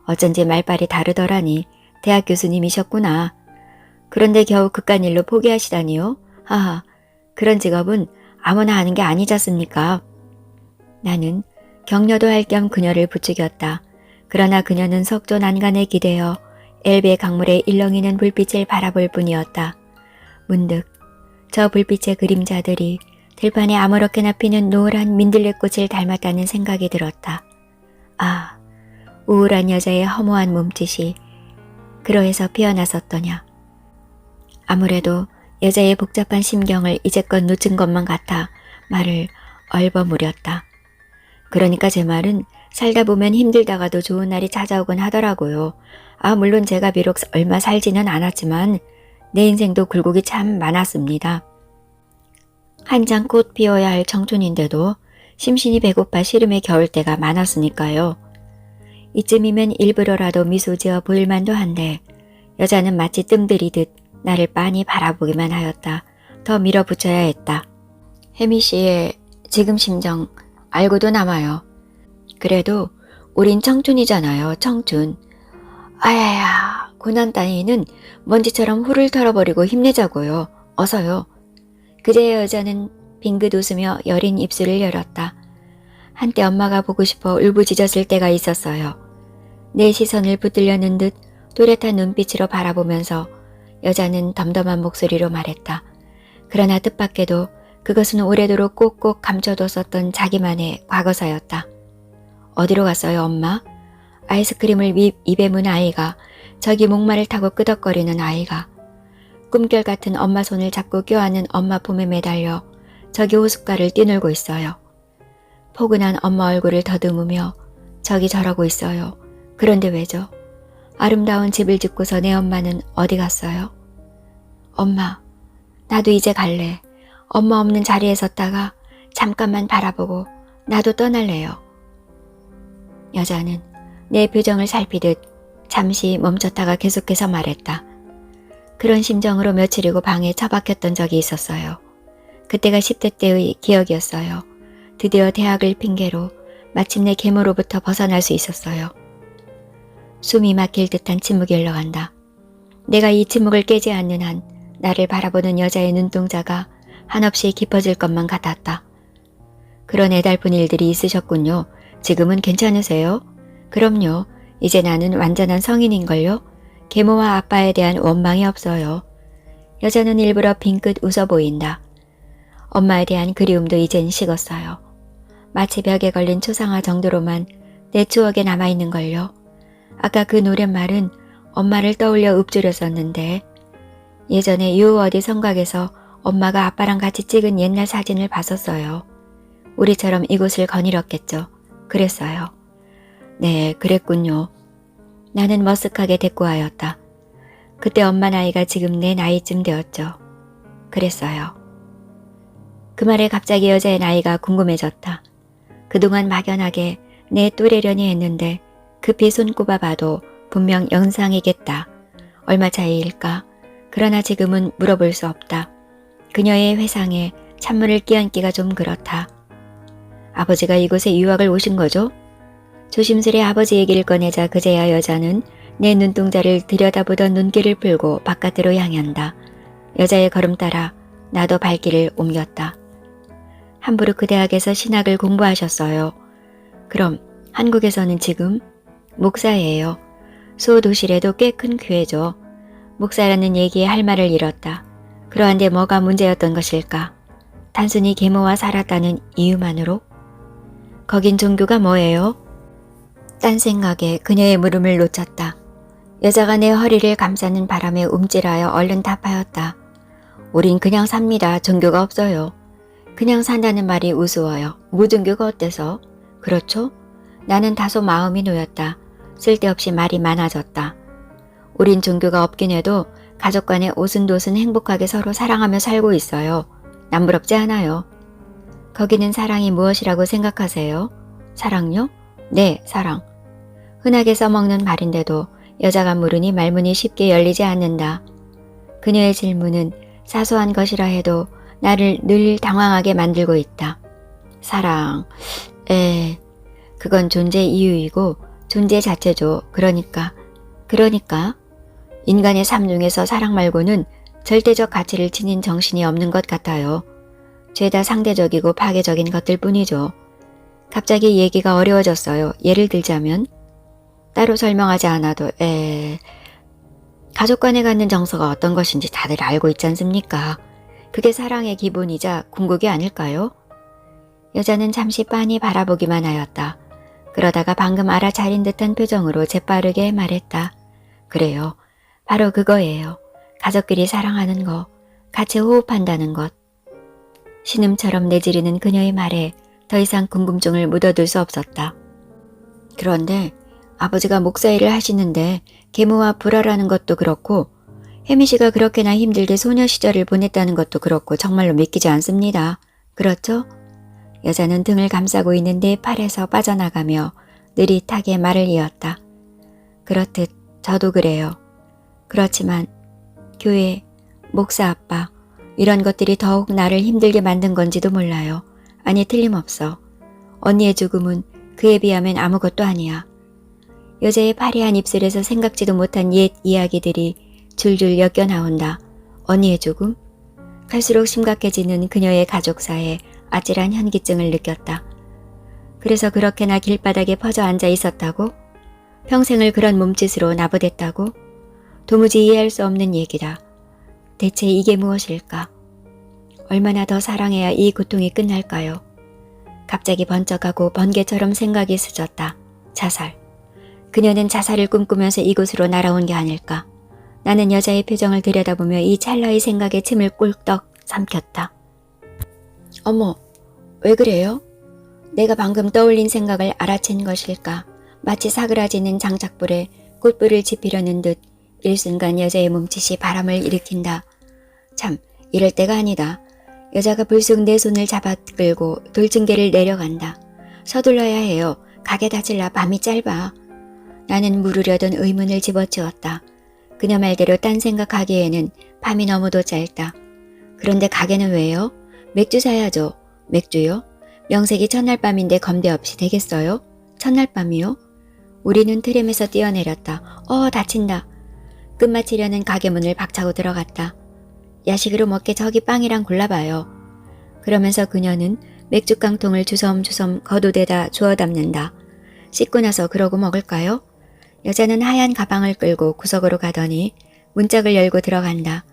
어쩐지 말빨이 다르더라니. 대학 교수님이셨구나. 그런데 겨우 그깟 일로 포기하시다니요? 그런 직업은 아무나 하는 게 아니지 않습니까? 나는 격려도 할 겸 그녀를 부추겼다. 그러나 그녀는 석조 난간에 기대어 엘베 강물에 일렁이는 불빛을 바라볼 뿐이었다. 문득 저 불빛의 그림자들이 들판에 아무렇게나 피는 노란 민들레꽃을 닮았다는 생각이 들었다. 우울한 여자의 허무한 몸짓이 그러해서 피어났었더냐. 아무래도 여자의 복잡한 심경을 이제껏 놓친 것만 같아 말을 얼버무렸다. 그러니까 제 말은 살다 보면 힘들다가도 좋은 날이 찾아오곤 하더라고요. 물론 제가 비록 얼마 살지는 않았지만 내 인생도 굴곡이 참 많았습니다. 한창 꽃 피워야 할 청춘인데도 심신이 배고파 시름에 겨울 때가 많았으니까요. 이쯤이면 일부러라도 미소 지어 보일 만도 한데 여자는 마치 뜸들이듯 나를 빤히 바라보기만 하였다. 더 밀어붙여야 했다. 혜미 씨의 지금 심정 알고도 남아요. 그래도 우린 청춘이잖아요. 청춘. 고난 따위는 먼지처럼 훌을 털어버리고 힘내자고요. 어서요. 그제야 여자는 빙긋 웃으며 여린 입술을 열었다. 한때 엄마가 보고 싶어 울부짖었을 때가 있었어요. 내 시선을 붙들려는 듯 또렷한 눈빛으로 바라보면서 여자는 덤덤한 목소리로 말했다. 그러나 뜻밖에도 그것은 오래도록 꼭꼭 감춰뒀었던 자기만의 과거사였다. 어디로 갔어요, 엄마? 아이스크림을 입에 문 아이가, 저기 목마를 타고 끄덕거리는 아이가, 꿈결 같은 엄마 손을 잡고 껴안는 엄마 품에 매달려 저기 호숫가를 뛰놀고 있어요. 포근한 엄마 얼굴을 더듬으며 저기 저러고 있어요. 그런데 왜죠? 아름다운 집을 짓고서 내 엄마는 어디 갔어요? 엄마, 나도 이제 갈래. 엄마 없는 자리에 섰다가 잠깐만 바라보고 나도 떠날래요. 여자는 내 표정을 살피듯 잠시 멈췄다가 계속해서 말했다. 그런 심정으로 며칠이고 방에 처박혔던 적이 있었어요. 그때가 10대 때의 기억이었어요. 드디어 대학을 핑계로 마침내 계모로부터 벗어날 수 있었어요. 숨이 막힐 듯한 침묵이 흘러간다. 내가 이 침묵을 깨지 않는 한 나를 바라보는 여자의 눈동자가 한없이 깊어질 것만 같았다. 그런 애달픈 일들이 있으셨군요. 지금은 괜찮으세요? 그럼요. 이제 나는 완전한 성인인걸요. 계모와 아빠에 대한 원망이 없어요. 여자는 일부러 빙긋 웃어 보인다. 엄마에 대한 그리움도 이젠 식었어요. 마치 벽에 걸린 초상화 정도로만 내 추억에 남아있는걸요. 아까 그 노랫말은 엄마를 떠올려 읊조렸었는데 예전에 요 어디 성곽에서 엄마가 아빠랑 같이 찍은 옛날 사진을 봤었어요. 우리처럼 이곳을 거닐었겠죠. 그랬어요. 네, 그랬군요. 나는 머쓱하게 대꾸하였다. 그때 엄마 나이가 지금 내 나이쯤 되었죠. 그랬어요. 그 말에 갑자기 여자의 나이가 궁금해졌다. 그동안 막연하게 내 또래려니 했는데 급히 손꼽아 봐도 분명 영상이겠다. 얼마 차이일까? 그러나 지금은 물어볼 수 없다. 그녀의 회상에 찬물을 끼얹기가 좀 그렇다. 아버지가 이곳에 유학을 오신 거죠? 조심스레 아버지 얘기를 꺼내자 그제야 여자는 내 눈동자를 들여다보던 눈길을 풀고 바깥으로 향한다. 여자의 걸음 따라 나도 발길을 옮겼다. 함부르크 대학에서 신학을 공부하셨어요. 그럼 한국에서는 지금? 목사예요. 소도실에도 꽤 큰 교회죠. 목사라는 얘기에 할 말을 잃었다. 그러한데 뭐가 문제였던 것일까? 단순히 계모와 살았다는 이유만으로? 거긴 종교가 뭐예요? 딴 생각에 그녀의 물음을 놓쳤다. 여자가 내 허리를 감싸는 바람에 움찔하여 얼른 답하였다. 우린 그냥 삽니다. 종교가 없어요. 그냥 산다는 말이 우스워요. 무종교가 어때서? 그렇죠? 나는 다소 마음이 놓였다. 쓸데없이 말이 많아졌다. 우린 종교가 없긴 해도 가족 간에 오순도순 행복하게 서로 사랑하며 살고 있어요. 남부럽지 않아요. 거기는 사랑이 무엇이라고 생각하세요? 사랑요? 네, 사랑. 흔하게 써먹는 말인데도 여자가 물으니 말문이 쉽게 열리지 않는다. 그녀의 질문은 사소한 것이라 해도 나를 늘 당황하게 만들고 있다. 사랑, 그건 존재 이유이고 존재 자체죠. 그러니까 인간의 삶 중에서 사랑 말고는 절대적 가치를 지닌 정신이 없는 것 같아요. 죄다 상대적이고 파괴적인 것들 뿐이죠. 갑자기 얘기가 어려워졌어요. 예를 들자면 따로 설명하지 않아도 가족 간에 갖는 정서가 어떤 것인지 다들 알고 있지 않습니까? 그게 사랑의 기본이자 궁극이 아닐까요? 여자는 잠시 빤히 바라보기만 하였다. 그러다가 방금 알아차린 듯한 표정으로 재빠르게 말했다. 그래요. 바로 그거예요. 가족끼리 사랑하는 거, 같이 호흡한다는 것. 신음처럼 내지르는 그녀의 말에 더 이상 궁금증을 묻어둘 수 없었다. 그런데 아버지가 목사 일을 하시는데 계모와 불화라는 것도 그렇고 혜미 씨가 그렇게나 힘들게 소녀 시절을 보냈다는 것도 그렇고 정말로 믿기지 않습니다. 그렇죠? 여자는 등을 감싸고 있는 내 팔에서 빠져나가며 느릿하게 말을 이었다. 그렇듯 저도 그래요. 그렇지만 교회, 목사 아빠 이런 것들이 더욱 나를 힘들게 만든 건지도 몰라요. 아니 틀림없어. 언니의 죽음은 그에 비하면 아무것도 아니야. 여자의 파리한 입술에서 생각지도 못한 옛 이야기들이 줄줄 엮여나온다. 언니의 죽음? 갈수록 심각해지는 그녀의 가족사에 아찔한 현기증을 느꼈다. 그래서 그렇게나 길바닥에 퍼져 앉아 있었다고? 평생을 그런 몸짓으로 나부댔다고? 도무지 이해할 수 없는 얘기다. 대체 이게 무엇일까? 얼마나 더 사랑해야 이 고통이 끝날까요? 갑자기 번쩍하고 번개처럼 생각이 스쳤다. 자살. 그녀는 자살을 꿈꾸면서 이곳으로 날아온 게 아닐까? 나는 여자의 표정을 들여다보며 이 찰나의 생각에 침을 꿀떡 삼켰다. 어머, 왜 그래요? 내가 방금 떠올린 생각을 알아챈 것일까? 마치 사그라지는 장작불에 꽃불을 지피려는 듯 일순간 여자의 몸짓이 바람을 일으킨다. 참, 이럴 때가 아니다. 여자가 불쑥 내 손을 잡아 끌고 돌층계를 내려간다. 서둘러야 해요. 가게 닫을라 밤이 짧아. 나는 물으려던 의문을 집어치웠다. 그녀 말대로 딴 생각하기에는 밤이 너무도 짧다. 그런데 가게는 왜요? 맥주 사야죠. 맥주요? 명색이 첫날 밤인데 검대 없이 되겠어요? 첫날 밤이요? 우리는 트램에서 뛰어내렸다. 다친다. 끝마치려는 가게 문을 박차고 들어갔다. 야식으로 먹게 저기 빵이랑 골라봐요. 그러면서 그녀는 맥주 깡통을 주섬주섬 거두대다 주워 담는다. 씻고 나서 그러고 먹을까요? 여자는 하얀 가방을 끌고 구석으로 가더니 문짝을 열고 들어간다.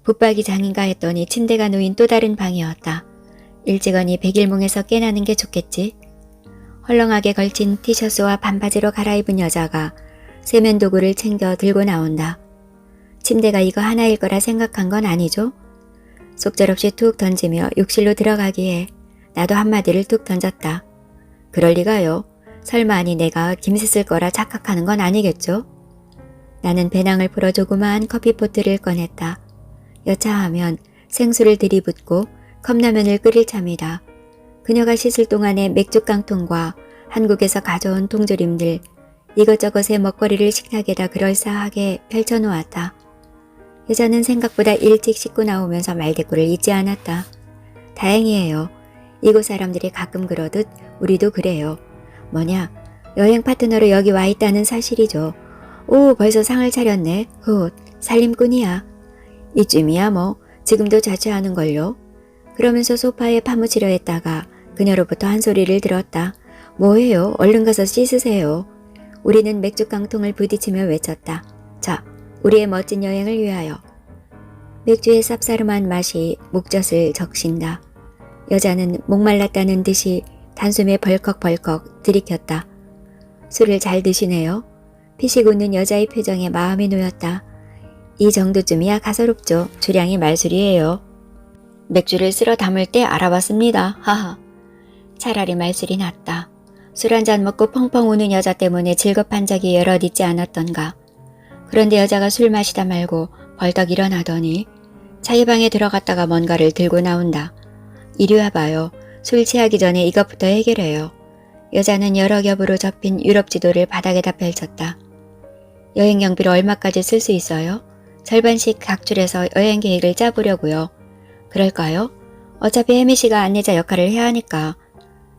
붙박이장인가 했더니 침대가 놓인 또 다른 방이었다. 일찍언이 백일몽에서 깨나는 게 좋겠지. 헐렁하게 걸친 티셔츠와 반바지로 갈아입은 여자가 세면도구를 챙겨 들고 나온다. 침대가 이거 하나일 거라 생각한 건 아니죠? 속절없이 툭 던지며 욕실로 들어가기에 나도 한마디를 툭 던졌다. 그럴 리가요. 설마 아니 내가 김새 쓸 거라 착각하는 건 아니겠죠? 나는 배낭을 풀어 조그마한 커피포트를 꺼냈다. 여차하면 생수를 들이붓고 컵라면을 끓일 참이다. 그녀가 씻을 동안에 맥주 깡통과 한국에서 가져온 통조림들 이것저것의 먹거리를 식탁에다 그럴싸하게 펼쳐놓았다. 여자는 생각보다 일찍 씻고 나오면서 말대꾸를 잊지 않았다. 다행이에요. 이곳 사람들이 가끔 그러듯 우리도 그래요. 뭐냐? 여행 파트너로 여기 와 있다는 사실이죠. 오, 벌써 상을 차렸네. 훗, 살림꾼이야. 이쯤이야 뭐. 지금도 자취하는걸요. 그러면서 소파에 파묻히려 했다가 그녀로부터 한 소리를 들었다. 뭐해요? 얼른 가서 씻으세요. 우리는 맥주 깡통을 부딪히며 외쳤다. 자, 우리의 멋진 여행을 위하여. 맥주의 쌉싸름한 맛이 목젖을 적신다. 여자는 목말랐다는 듯이 단숨에 벌컥벌컥 들이켰다. 술을 잘 드시네요. 피식 웃는 여자의 표정에 마음이 놓였다. 이 정도쯤이야 가소롭죠. 주량이 말술이에요. 맥주를 쓸어 담을 때 알아봤습니다. 하하. 차라리 말술이 낫다. 술 한잔 먹고 펑펑 우는 여자 때문에 즐겁한 적이 여럿 있지 않았던가. 그런데 여자가 술 마시다 말고 벌떡 일어나더니 자유방에 들어갔다가 뭔가를 들고 나온다. 이리 와봐요. 술 취하기 전에 이것부터 해결해요. 여자는 여러 겹으로 접힌 유럽 지도를 바닥에다 펼쳤다. 여행 경비를 얼마까지 쓸 수 있어요? 절반씩 각출해서 여행 계획을 짜보려고요. 그럴까요? 어차피 혜미 씨가 안내자 역할을 해야 하니까.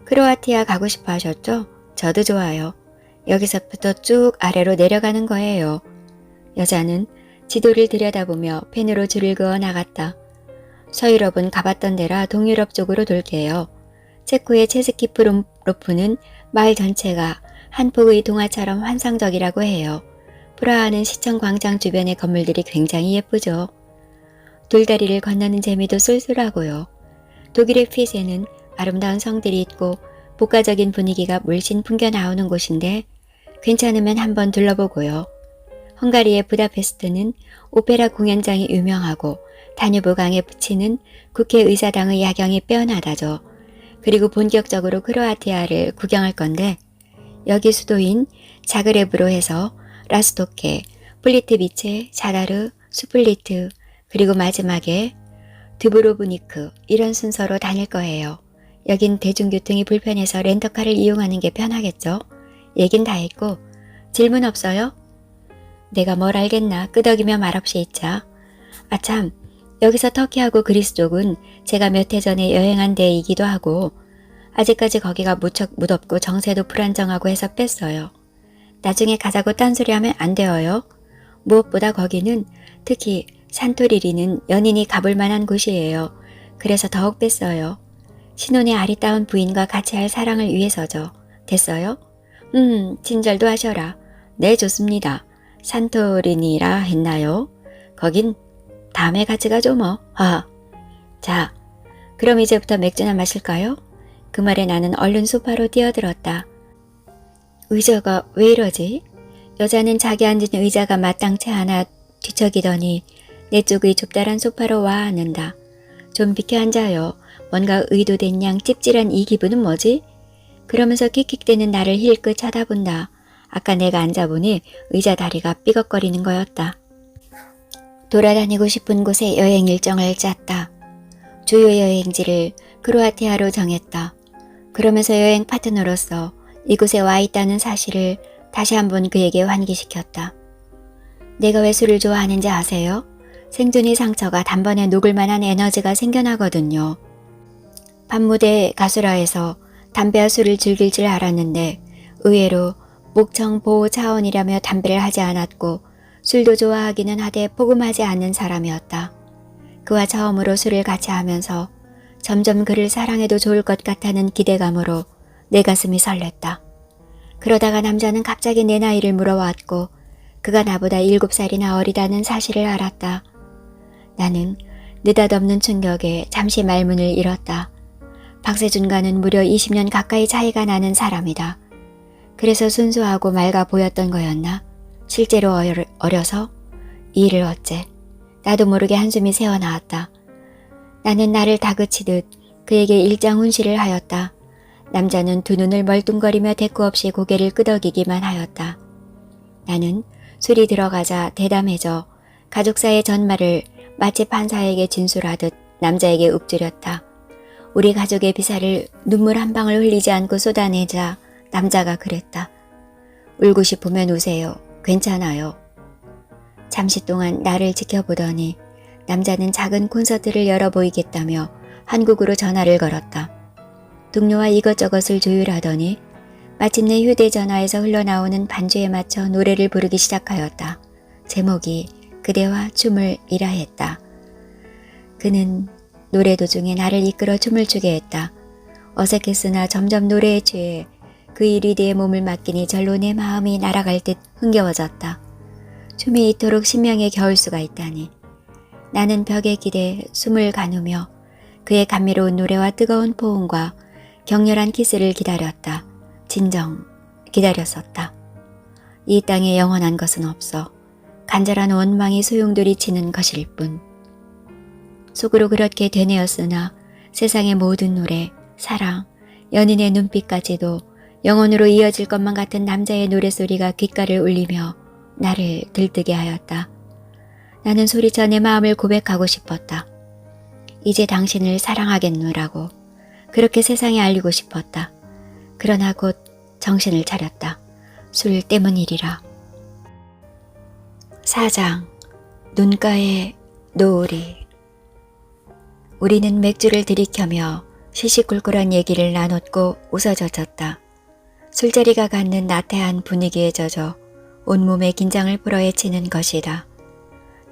크로아티아 가고 싶어 하셨죠? 저도 좋아요. 여기서부터 쭉 아래로 내려가는 거예요. 여자는 지도를 들여다보며 펜으로 줄을 그어 나갔다. 서유럽은 가봤던 데라 동유럽 쪽으로 돌게요. 체코의 체스키 프로프는 마을 전체가 한 폭의 동화처럼 환상적이라고 해요. 프라하는 시청 광장 주변의 건물들이 굉장히 예쁘죠. 돌다리를 건너는 재미도 쏠쏠하고요. 독일의 피세는 아름다운 성들이 있고 복가적인 분위기가 물씬 풍겨 나오는 곳인데 괜찮으면 한번 둘러보고요. 헝가리의 부다페스트는 오페라 공연장이 유명하고 다뉴브 강에 붙이는 국회의사당의 야경이 빼어나다죠. 그리고 본격적으로 크로아티아를 구경할 건데 여기 수도인 자그레브로 해서 라스토케, 플리트비체, 자다르, 수플리트 그리고 마지막에 드브로브니크 이런 순서로 다닐 거예요. 여긴 대중교통이 불편해서 렌터카를 이용하는 게 편하겠죠? 얘긴 다 했고 질문 없어요? 내가 뭘 알겠나 끄덕이며 말없이 있자. 아참 여기서 터키하고 그리스 쪽은 제가 몇 해 전에 여행한 데이기도 하고 아직까지 거기가 무척 무덥고 정세도 불안정하고 해서 뺐어요. 나중에 가자고 딴소리하면 안 되어요. 무엇보다 거기는 특히 산토리리는 연인이 가볼 만한 곳이에요. 그래서 더욱 뺐어요. 신혼의 아리따운 부인과 같이 할 사랑을 위해서죠. 됐어요? 친절도 하셔라. 네 좋습니다. 산토리니라 했나요? 거긴 다음에 같이 가죠 뭐. 자, 그럼 이제부터 맥주나 마실까요? 그 말에 나는 얼른 소파로 뛰어들었다. 의자가 왜 이러지? 여자는 자기 앉은 의자가 마땅치 않아 뒤척이더니 내 쪽의 좁다란 소파로 와 앉는다. 좀 비켜 앉아요. 뭔가 의도된 양 찝찝한 이 기분은 뭐지? 그러면서 킥킥대는 나를 힐끗 쳐다본다. 아까 내가 앉아보니 의자 다리가 삐걱거리는 거였다. 돌아다니고 싶은 곳에 여행 일정을 짰다. 주요 여행지를 크로아티아로 정했다. 그러면서 여행 파트너로서 이곳에 와 있다는 사실을 다시 한번 그에게 환기시켰다. 내가 왜 술을 좋아하는지 아세요? 생존의 상처가 단번에 녹을 만한 에너지가 생겨나거든요. 밤무대 가수라에서 담배와 술을 즐길 줄 알았는데 의외로 목청 보호 차원이라며 담배를 하지 않았고 술도 좋아하기는 하되 포금하지 않는 사람이었다. 그와 처음으로 술을 같이 하면서 점점 그를 사랑해도 좋을 것 같다는 기대감으로 내 가슴이 설렜다. 그러다가 남자는 갑자기 내 나이를 물어왔고 그가 나보다 7살이나 어리다는 사실을 알았다. 나는 느닷없는 충격에 잠시 말문을 잃었다. 박세준과는 무려 20년 가까이 차이가 나는 사람이다. 그래서 순수하고 맑아 보였던 거였나? 실제로 어려서? 이 일을 어째? 나도 모르게 한숨이 새어나왔다. 나는 나를 다그치듯 그에게 일장훈시를 하였다. 남자는 두 눈을 멀뚱거리며 대꾸 없이 고개를 끄덕이기만 하였다. 나는 술이 들어가자 대담해져 가족사의 전말을 마치 판사에게 진술하듯 남자에게 읊조렸다. 우리 가족의 비사를 눈물 한 방울 흘리지 않고 쏟아내자 남자가 그랬다. 울고 싶으면 우세요. 괜찮아요. 잠시 동안 나를 지켜보더니 남자는 작은 콘서트를 열어 보이겠다며 한국으로 전화를 걸었다. 동료와 이것저것을 조율하더니 마침내 휴대전화에서 흘러나오는 반주에 맞춰 노래를 부르기 시작하였다. 제목이 그대와 춤을 이라 했다. 그는 노래 도중에 나를 이끌어 춤을 추게 했다. 어색했으나 점점 노래에 취해 그 일위대에 몸을 맡기니 절로 내 마음이 날아갈 듯 흥겨워졌다. 춤이 이토록 신명에 겨울 수가 있다니. 나는 벽에 기대 숨을 가누며 그의 감미로운 노래와 뜨거운 포옹과 격렬한 키스를 기다렸다. 진정 기다렸었다. 이 땅에 영원한 것은 없어. 간절한 원망이 소용돌이치는 것일 뿐. 속으로 그렇게 되뇌었으나 세상의 모든 노래, 사랑, 연인의 눈빛까지도 영원으로 이어질 것만 같은 남자의 노랫소리가 귓가를 울리며 나를 들뜨게 하였다. 나는 소리쳐 내 마음을 고백하고 싶었다. 이제 당신을 사랑하겠노라고 그렇게 세상에 알리고 싶었다. 그러나 곧 정신을 차렸다. 술 때문이리라. 4장 눈가에 노을이. 우리는 맥주를 들이켜며 시시콜콜한 얘기를 나눴고 웃어젖었다. 술자리가 갖는 나태한 분위기에 젖어 온몸의 긴장을 풀어헤치는 것이다.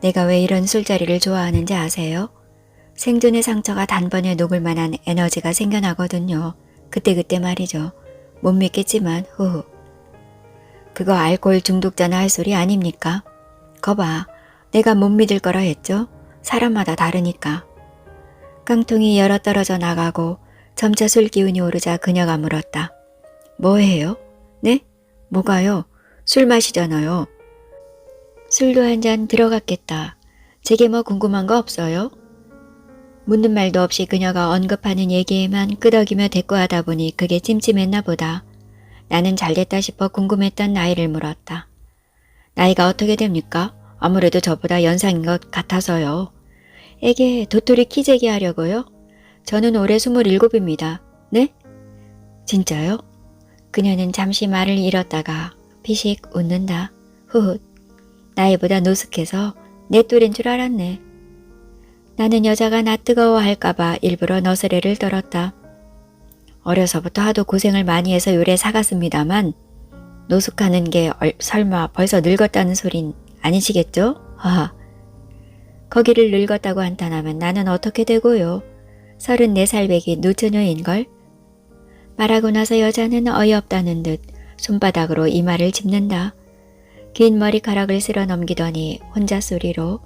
내가 왜 이런 술자리를 좋아하는지 아세요? 생존의 상처가 단번에 녹을 만한 에너지가 생겨나거든요. 그때그때 말이죠. 못 믿겠지만 후후. 그거 알코올 중독자나 할 소리 아닙니까? 거봐. 내가 못 믿을 거라 했죠? 사람마다 다르니까. 깡통이 열어 떨어져 나가고 점차 술 기운이 오르자 그녀가 물었다. 뭐해요? 네? 뭐가요? 술 마시잖아요. 술도 한 잔 들어갔겠다. 제게 뭐 궁금한 거 없어요? 묻는 말도 없이 그녀가 언급하는 얘기에만 끄덕이며 대꾸하다 보니 그게 찜찜했나 보다. 나는 잘됐다 싶어 궁금했던 나이를 물었다. 나이가 어떻게 됩니까? 아무래도 저보다 연상인 것 같아서요. 에게 도토리 키재기 하려고요? 저는 올해 27입니다. 네? 진짜요? 그녀는 잠시 말을 잃었다가 피식 웃는다. 후훗. 나이보다 노숙해서 내 또래인 줄 알았네. 나는 여자가 나 뜨거워할까봐 일부러 너스레를 떨었다. 어려서부터 하도 고생을 많이 해서 요래 사갔습니다만 노숙하는 게 설마 벌써 늙었다는 소린 아니시겠죠? 하하. 거기를 늙었다고 한탄하면 나는 어떻게 되고요? 34살 배기 노처녀인걸? 말하고 나서 여자는 어이없다는 듯 손바닥으로 이마를 짚는다. 긴 머리카락을 쓸어 넘기더니 혼자 소리로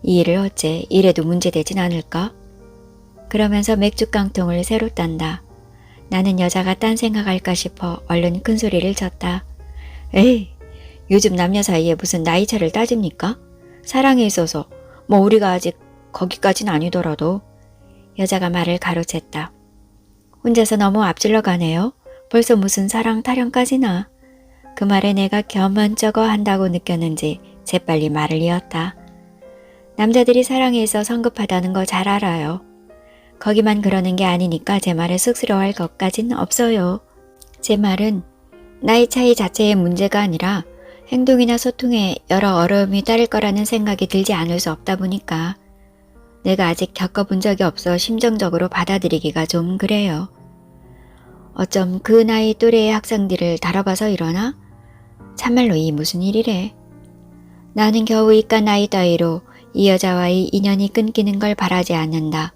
이 일을 어째 이래도 문제되진 않을까? 그러면서 맥주 깡통을 새로 딴다. 나는 여자가 딴 생각할까 싶어 얼른 큰 소리를 쳤다. 에이, 요즘 남녀 사이에 무슨 나이차를 따집니까? 사랑에 있어서 뭐 우리가 아직 거기까진 아니더라도. 여자가 말을 가로챘다. 혼자서 너무 앞질러 가네요. 벌써 무슨 사랑 타령까지나. 그 말에 내가 겸언쩍어 한다고 느꼈는지 재빨리 말을 이었다. 남자들이 사랑에 있어 성급하다는 거 잘 알아요. 거기만 그러는 게 아니니까 제 말에 쑥스러워할 것까진 없어요. 제 말은 나이 차이 자체의 문제가 아니라 행동이나 소통에 여러 어려움이 따를 거라는 생각이 들지 않을 수 없다 보니까 내가 아직 겪어본 적이 없어 심정적으로 받아들이기가 좀 그래요. 어쩜 그 나이 또래의 학생들을 다뤄봐서 이러나? 참말로 이 무슨 일이래. 나는 겨우 이깟 나이 따위로 이 여자와의 인연이 끊기는 걸 바라지 않는다.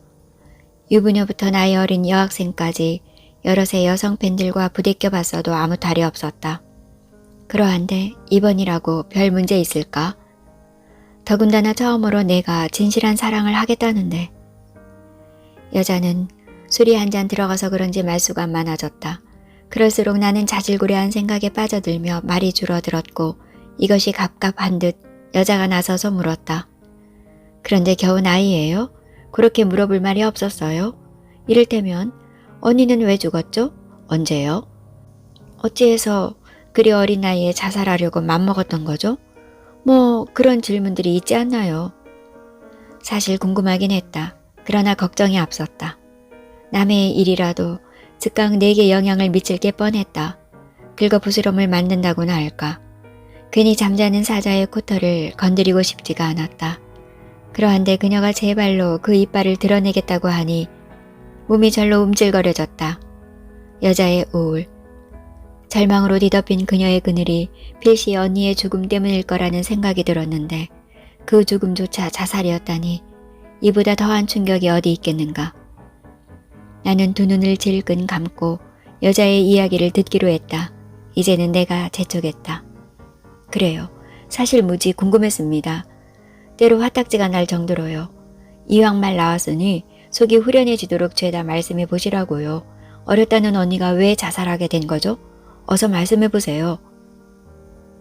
유부녀부터 나이 어린 여학생까지 여럿의 여성 팬들과 부대껴 봤어도 아무 탈이 없었다. 그러한데 이번이라고 별 문제 있을까? 더군다나 처음으로 내가 진실한 사랑을 하겠다는데. 여자는 술이 한 잔 들어가서 그런지 말수가 많아졌다. 그럴수록 나는 자질구레한 생각에 빠져들며 말이 줄어들었고 이것이 갑갑한 듯 여자가 나서서 물었다. 그런데 겨우 나이예요? 그렇게 물어볼 말이 없었어요? 이를테면 언니는 왜 죽었죠? 언제요? 어찌해서 그리 어린 나이에 자살하려고 맘먹었던 거죠? 뭐 그런 질문들이 있지 않나요? 사실 궁금하긴 했다. 그러나 걱정이 앞섰다. 남의 일이라도 즉각 내게 영향을 미칠 게 뻔했다. 긁어부스럼을 만든다고나 할까. 괜히 잠자는 사자의 코털을 건드리고 싶지가 않았다. 그러한데 그녀가 제 발로 그 이빨을 드러내겠다고 하니 몸이 절로 움찔거려졌다. 여자의 우울. 절망으로 뒤덮인 그녀의 그늘이 필시 언니의 죽음 때문일 거라는 생각이 들었는데 그 죽음조차 자살이었다니 이보다 더한 충격이 어디 있겠는가. 나는 두 눈을 질끈 감고 여자의 이야기를 듣기로 했다. 이제는 내가 재촉했다. 그래요. 사실 무지 궁금했습니다. 때로 화딱지가 날 정도로요. 이왕 말 나왔으니 속이 후련해지도록 죄다 말씀해 보시라고요. 어렸다는 언니가 왜 자살하게 된 거죠? 어서 말씀해 보세요.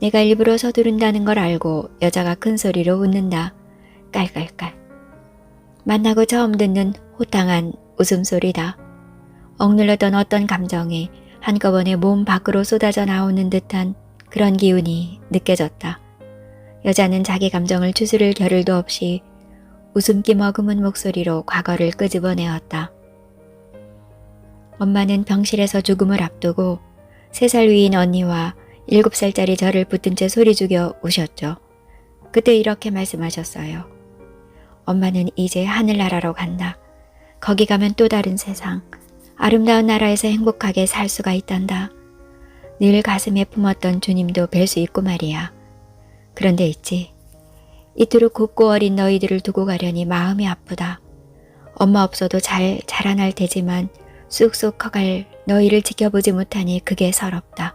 내가 일부러 서두른다는 걸 알고 여자가 큰 소리로 웃는다. 깔깔깔. 만나고 처음 듣는 호탕한 웃음소리다. 억눌렀던 어떤 감정이 한꺼번에 몸 밖으로 쏟아져 나오는 듯한 그런 기운이 느껴졌다. 여자는 자기 감정을 추스를 겨를도 없이 웃음기 머금은 목소리로 과거를 끄집어내었다. 엄마는 병실에서 죽음을 앞두고 3살 위인 언니와 7살짜리 저를 붙든 채 소리 죽여 우셨죠. 그때 이렇게 말씀하셨어요. 엄마는 이제 하늘나라로 간다. 거기 가면 또 다른 세상, 아름다운 나라에서 행복하게 살 수가 있단다. 늘 가슴에 품었던 주님도 뵐 수 있고 말이야. 그런데 있지. 이토록 곱고 어린 너희들을 두고 가려니 마음이 아프다. 엄마 없어도 잘 자라날 테지만 쑥쑥 커갈 너희를 지켜보지 못하니 그게 서럽다.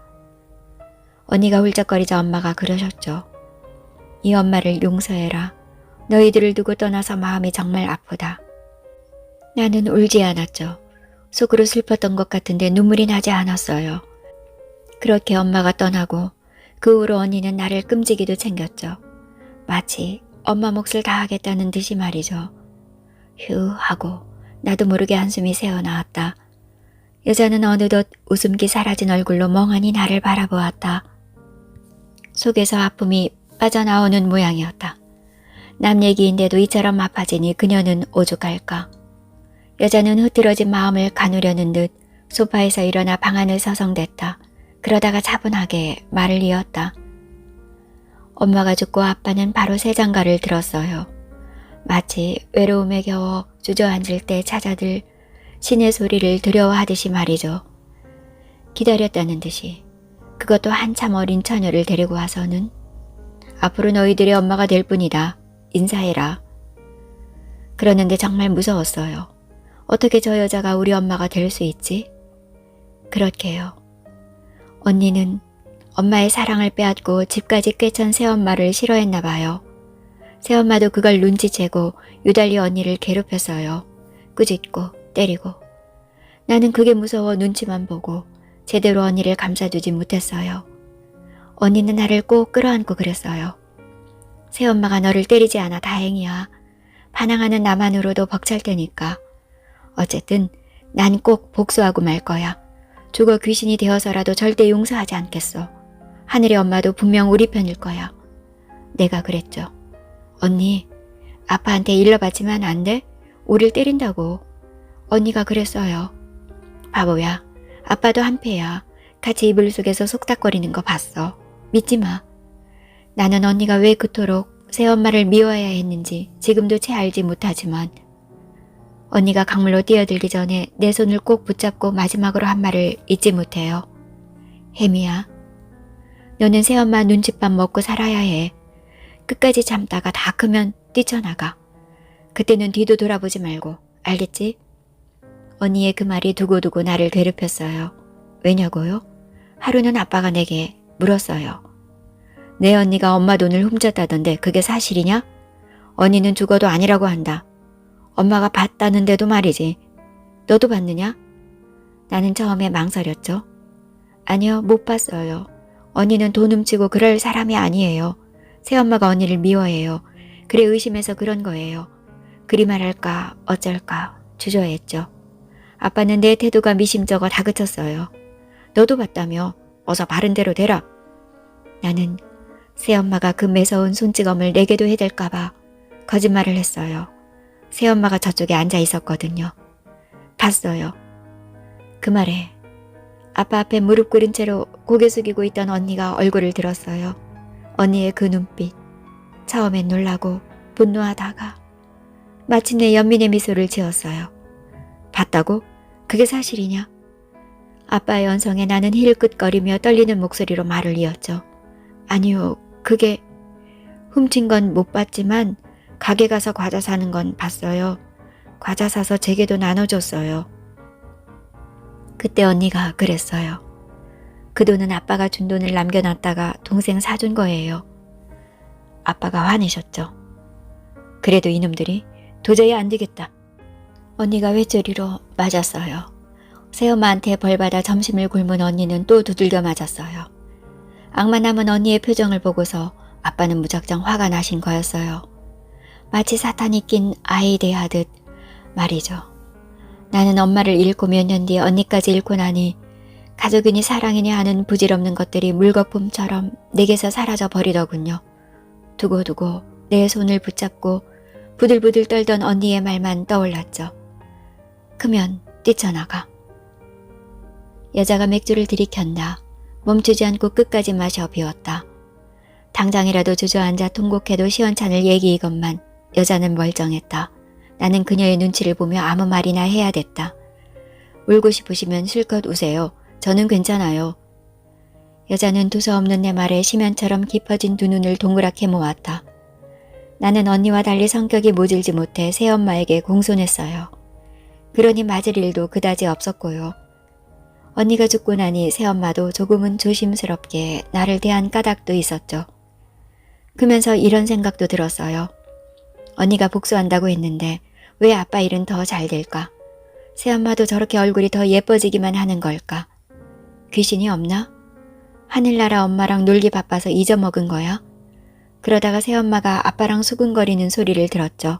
언니가 훌쩍거리자 엄마가 그러셨죠. 이 엄마를 용서해라. 너희들을 두고 떠나서 마음이 정말 아프다. 나는 울지 않았죠. 속으로 슬펐던 것 같은데 눈물이 나지 않았어요. 그렇게 엄마가 떠나고 그 후로 언니는 나를 끔찍이도 챙겼죠. 마치 엄마 몫을 다하겠다는 듯이 말이죠. 휴 하고 나도 모르게 한숨이 새어나왔다. 여자는 어느덧 웃음기 사라진 얼굴로 멍하니 나를 바라보았다. 속에서 아픔이 빠져나오는 모양이었다. 남 얘기인데도 이처럼 아파지니 그녀는 오죽할까. 여자는 흐트러진 마음을 가누려는 듯 소파에서 일어나 방 안을 서성댔다. 그러다가 차분하게 말을 이었다. 엄마가 죽고 아빠는 바로 새 장가를 들었어요. 마치 외로움에 겨워 주저앉을 때 찾아들 신의 소리를 두려워하듯이 말이죠. 기다렸다는 듯이. 그것도 한참 어린 처녀를 데리고 와서는 앞으로 너희들의 엄마가 될 뿐이다. 인사해라. 그러는데 정말 무서웠어요. 어떻게 저 여자가 우리 엄마가 될 수 있지? 그렇게요. 언니는 엄마의 사랑을 빼앗고 집까지 꿰찬 새엄마를 싫어했나 봐요. 새엄마도 그걸 눈치채고 유달리 언니를 괴롭혔어요. 꾸짖고 때리고. 나는 그게 무서워 눈치만 보고 제대로 언니를 감싸주지 못했어요. 언니는 나를 꼭 끌어안고 그랬어요. 새엄마가 너를 때리지 않아 다행이야. 반항하는 나만으로도 벅찰 테니까. 어쨌든 난 꼭 복수하고 말 거야. 죽어 귀신이 되어서라도 절대 용서하지 않겠어. 하늘의 엄마도 분명 우리 편일 거야. 내가 그랬죠. 언니, 아빠한테 일러바치면 안 돼? 우릴 때린다고. 언니가 그랬어요. 바보야. 아빠도 한패야. 같이 이불 속에서 속닥거리는 거 봤어. 믿지 마. 나는 언니가 왜 그토록 새엄마를 미워해야 했는지 지금도 채 알지 못하지만 언니가 강물로 뛰어들기 전에 내 손을 꼭 붙잡고 마지막으로 한 말을 잊지 못해요. 혜미야, 너는 새엄마 눈칫밥 먹고 살아야 해. 끝까지 참다가 다 크면 뛰쳐나가. 그때는 뒤도 돌아보지 말고, 알겠지? 언니의 그 말이 두고두고 나를 괴롭혔어요. 왜냐고요? 하루는 아빠가 내게 물었어요. 내 언니가 엄마 돈을 훔쳤다던데 그게 사실이냐? 언니는 죽어도 아니라고 한다. 엄마가 봤다는데도 말이지. 너도 봤느냐? 나는 처음에 망설였죠. 아니요, 못 봤어요. 언니는 돈 훔치고 그럴 사람이 아니에요. 새엄마가 언니를 미워해요. 그래 의심해서 그런 거예요. 그리 말할까 어쩔까 주저했죠. 아빠는 내 태도가 미심쩍어 다그쳤어요. 너도 봤다며? 어서 바른 대로 대라. 나는 새엄마가 그 매서운 손찌검을 내게도 해댈까봐 거짓말을 했어요. 새엄마가 저쪽에 앉아 있었거든요. 봤어요. 그 말에 아빠 앞에 무릎 꿇은 채로 고개 숙이고 있던 언니가 얼굴을 들었어요. 언니의 그 눈빛. 처음엔 놀라고 분노하다가 마침내 연민의 미소를 지었어요. 봤다고? 그게 사실이냐? 아빠의 언성에 나는 힐끗거리며 떨리는 목소리로 말을 이었죠. 아니요, 그게 훔친 건 못 봤지만 가게 가서 과자 사는 건 봤어요. 과자 사서 제게도 나눠줬어요. 그때 언니가 그랬어요. 그 돈은 아빠가 준 돈을 남겨놨다가 동생 사준 거예요. 아빠가 화내셨죠. 그래도 이놈들이 도저히 안 되겠다. 언니가 외톨이로 맞았어요. 새엄마한테 벌받아 점심을 굶은 언니는 또 두들겨 맞았어요. 악마 남은 언니의 표정을 보고서 아빠는 무작정 화가 나신 거였어요. 마치 사탄이 낀 아이 대하듯 말이죠. 나는 엄마를 잃고 몇 년 뒤에 언니까지 잃고 나니 가족이니 사랑이니 하는 부질없는 것들이 물거품처럼 내게서 사라져 버리더군요. 두고두고 내 손을 붙잡고 부들부들 떨던 언니의 말만 떠올랐죠. 크면 뛰쳐나가. 여자가 맥주를 들이켠다. 멈추지 않고 끝까지 마셔 비웠다. 당장이라도 주저앉아 통곡해도 시원찮을 얘기이건만 여자는 멀쩡했다. 나는 그녀의 눈치를 보며 아무 말이나 해야 됐다. 울고 싶으시면 실컷 우세요. 저는 괜찮아요. 여자는 두서없는 내 말에 심연처럼 깊어진 두 눈을 동그랗게 모았다. 나는 언니와 달리 성격이 모질지 못해 새엄마에게 공손했어요. 그러니 맞을 일도 그다지 없었고요. 언니가 죽고 나니 새엄마도 조금은 조심스럽게 나를 대한 까닭도 있었죠. 그러면서 이런 생각도 들었어요. 언니가 복수한다고 했는데 왜 아빠 일은 더 잘 될까? 새엄마도 저렇게 얼굴이 더 예뻐지기만 하는 걸까? 귀신이 없나? 하늘나라 엄마랑 놀기 바빠서 잊어먹은 거야? 그러다가 새엄마가 아빠랑 수근거리는 소리를 들었죠.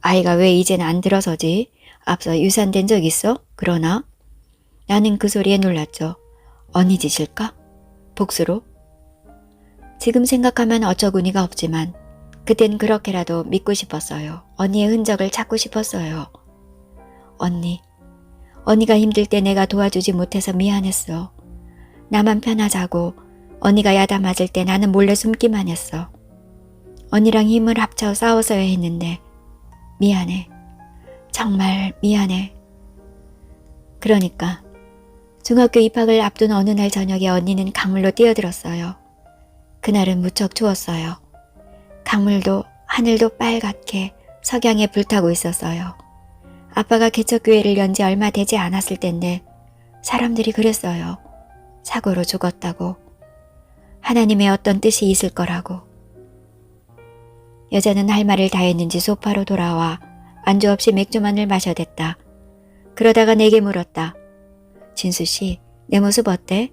아이가 왜 이젠 안 들어서지? 앞서 유산된 적 있어? 그러나? 나는 그 소리에 놀랐죠. 언니 짓일까? 복수로? 지금 생각하면 어처구니가 없지만 그땐 그렇게라도 믿고 싶었어요. 언니의 흔적을 찾고 싶었어요. 언니가 힘들 때 내가 도와주지 못해서 미안했어. 나만 편하자고 언니가 야단 맞을 때 나는 몰래 숨기만 했어. 언니랑 힘을 합쳐 싸웠어야 했는데 미안해. 정말 미안해. 그러니까 중학교 입학을 앞둔 어느 날 저녁에 언니는 강물로 뛰어들었어요. 그날은 무척 추웠어요. 강물도 하늘도 빨갛게 석양에 불타고 있었어요. 아빠가 개척교회를 연 지 얼마 되지 않았을 텐데 사람들이 그랬어요. 사고로 죽었다고. 하나님의 어떤 뜻이 있을 거라고. 여자는 할 말을 다 했는지 소파로 돌아와 안주 없이 맥주만을 마셔댔다. 그러다가 내게 물었다. 진수씨, 내 모습 어때?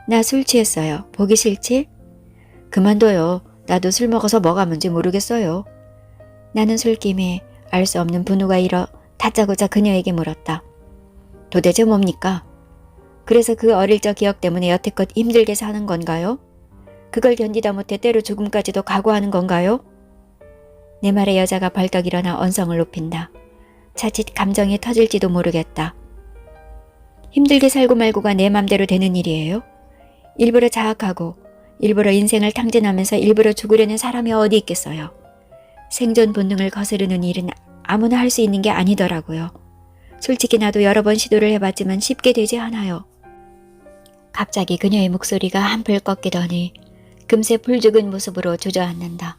나 술 취했어요. 보기 싫지? 그만둬요. 나도 술 먹어서 뭐가 뭔지 모르겠어요. 나는 술김에 알 수 없는 분노가 일어 다짜고짜 그녀에게 물었다. 도대체 뭡니까? 그래서 그 어릴 적 기억 때문에 여태껏 힘들게 사는 건가요? 그걸 견디다 못해 때로 죽음까지도 각오하는 건가요? 내 말에 여자가 벌떡 일어나 언성을 높인다. 자칫 감정이 터질지도 모르겠다. 힘들게 살고 말고가 내 맘대로 되는 일이에요? 일부러 자학하고 일부러 인생을 탕진하면서 일부러 죽으려는 사람이 어디 있겠어요. 생존 본능을 거스르는 일은 아무나 할 수 있는 게 아니더라고요. 솔직히 나도 여러 번 시도를 해봤지만 쉽게 되지 않아요. 갑자기 그녀의 목소리가 한풀 꺾이더니 금세 불죽은 모습으로 주저앉는다.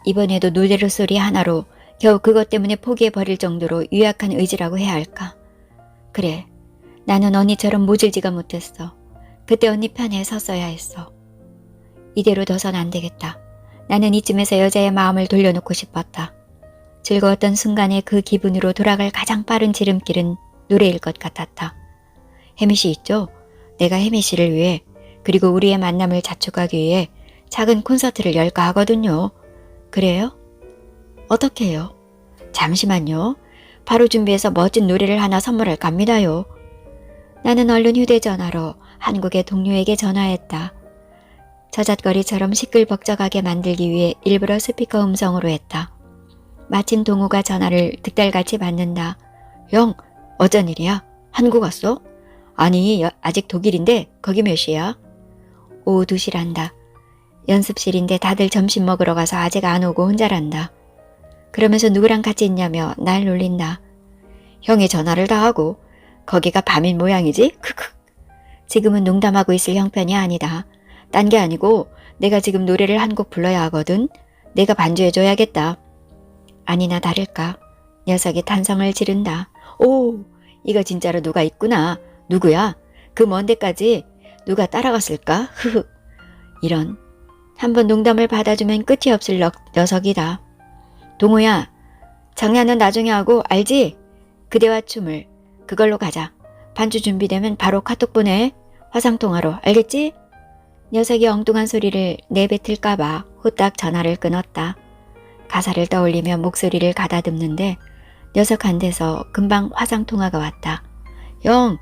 이번에도 노래로 소리 하나로 겨우 그것 때문에 포기해버릴 정도로 유약한 의지라고 해야 할까? 그래, 나는 언니처럼 모질지가 못했어. 그때 언니 편에 섰어야 했어. 이대로 둬선 안 되겠다. 나는 이쯤에서 여자의 마음을 돌려놓고 싶었다. 즐거웠던 순간의 그 기분으로 돌아갈 가장 빠른 지름길은 노래일 것 같았다. 혜미 씨 있죠? 내가 혜미 씨를 위해 그리고 우리의 만남을 자축하기 위해 작은 콘서트를 열까 하거든요. 그래요? 어떻게 해요? 잠시만요. 바로 준비해서 멋진 노래를 하나 선물할까 합니다요. 나는 얼른 휴대전화로 한국의 동료에게 전화했다. 저잣거리처럼 시끌벅적하게 만들기 위해 일부러 스피커 음성으로 했다. 마침 동우가 전화를 득달같이 받는다. 형, 어쩐 일이야? 한국 왔어? 아니, 아직 독일인데 거기 몇 시야? 오후 2시란다. 연습실인데 다들 점심 먹으러 가서 아직 안 오고 혼자란다. 그러면서 누구랑 같이 있냐며 날 놀린다. 형이 전화를 다 하고 거기가 밤인 모양이지? 크크. 지금은 농담하고 있을 형편이 아니다. 딴 게 아니고 내가 지금 노래를 한 곡 불러야 하거든. 내가 반주해줘야겠다. 아니나 다를까. 녀석이 탄성을 지른다. 오, 이거 진짜로 누가 있구나. 누구야? 그 먼 데까지 누가 따라갔을까? 흐흐. 이런. 한번 농담을 받아주면 끝이 없을 녀석이다. 동우야, 장난은 나중에 하고 알지? 그대와 춤을. 그걸로 가자. 반주 준비되면 바로 카톡 보내. 화상통화로. 알겠지? 녀석이 엉뚱한 소리를 내뱉을까봐 후딱 전화를 끊었다. 가사를 떠올리며 목소리를 가다듬는데 녀석한테서 금방 화상통화가 왔다. 형,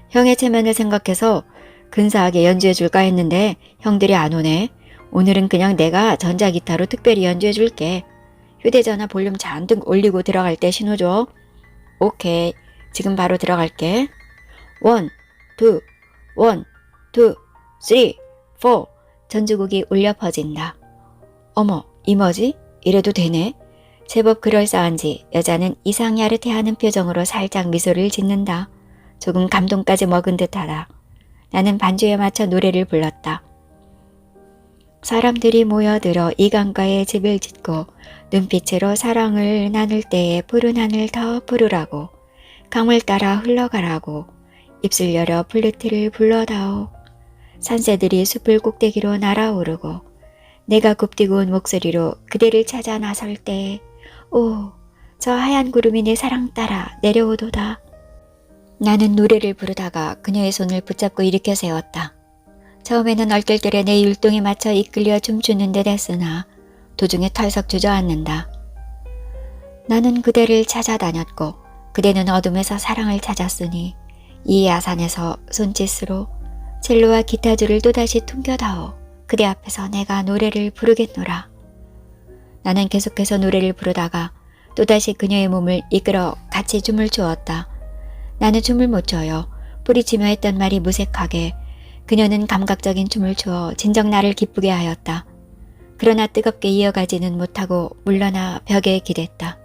형의 체면을 생각해서 근사하게 연주해줄까 했는데 형들이 안 오네. 오늘은 그냥 내가 전자기타로 특별히 연주해줄게. 휴대전화 볼륨 잔뜩 올리고 들어갈 때 신호 줘. 오케이, 지금 바로 들어갈게. 1, 2, 1, 2, 3, 4. 전주곡이 울려 퍼진다. 어머, 이 뭐지? 이래도 되네. 제법 그럴싸한지 여자는 이상 야릇해하는 표정으로 살짝 미소를 짓는다. 조금 감동까지 먹은 듯하다. 나는 반주에 맞춰 노래를 불렀다. 사람들이 모여들어 이강가에 집을 짓고 눈빛으로 사랑을 나눌 때에 푸른 하늘 더 푸르라고 강물 따라 흘러가라고 입술 열어 플루트를 불러다오. 산새들이 숲을 꼭대기로 날아오르고 내가 굽디고 온 목소리로 그대를 찾아 나설 때에 오, 저 하얀 구름이 내 사랑 따라 내려오도다. 나는 노래를 부르다가 그녀의 손을 붙잡고 일으켜 세웠다. 처음에는 얼떨결에 내 율동에 맞춰 이끌려 춤추는 듯 했으나 도중에 털썩 주저앉는다. 나는 그대를 찾아다녔고 그대는 어둠에서 사랑을 찾았으니 이 야산에서 손짓으로 첼로와 기타줄을 또다시 퉁겨다오. 그대 앞에서 내가 노래를 부르겠노라. 나는 계속해서 노래를 부르다가 또다시 그녀의 몸을 이끌어 같이 춤을 추었다. 나는 춤을 못 춰요. 뿌리치며 했던 말이 무색하게 그녀는 감각적인 춤을 추어 진정 나를 기쁘게 하였다. 그러나 뜨겁게 이어가지는 못하고 물러나 벽에 기댔다.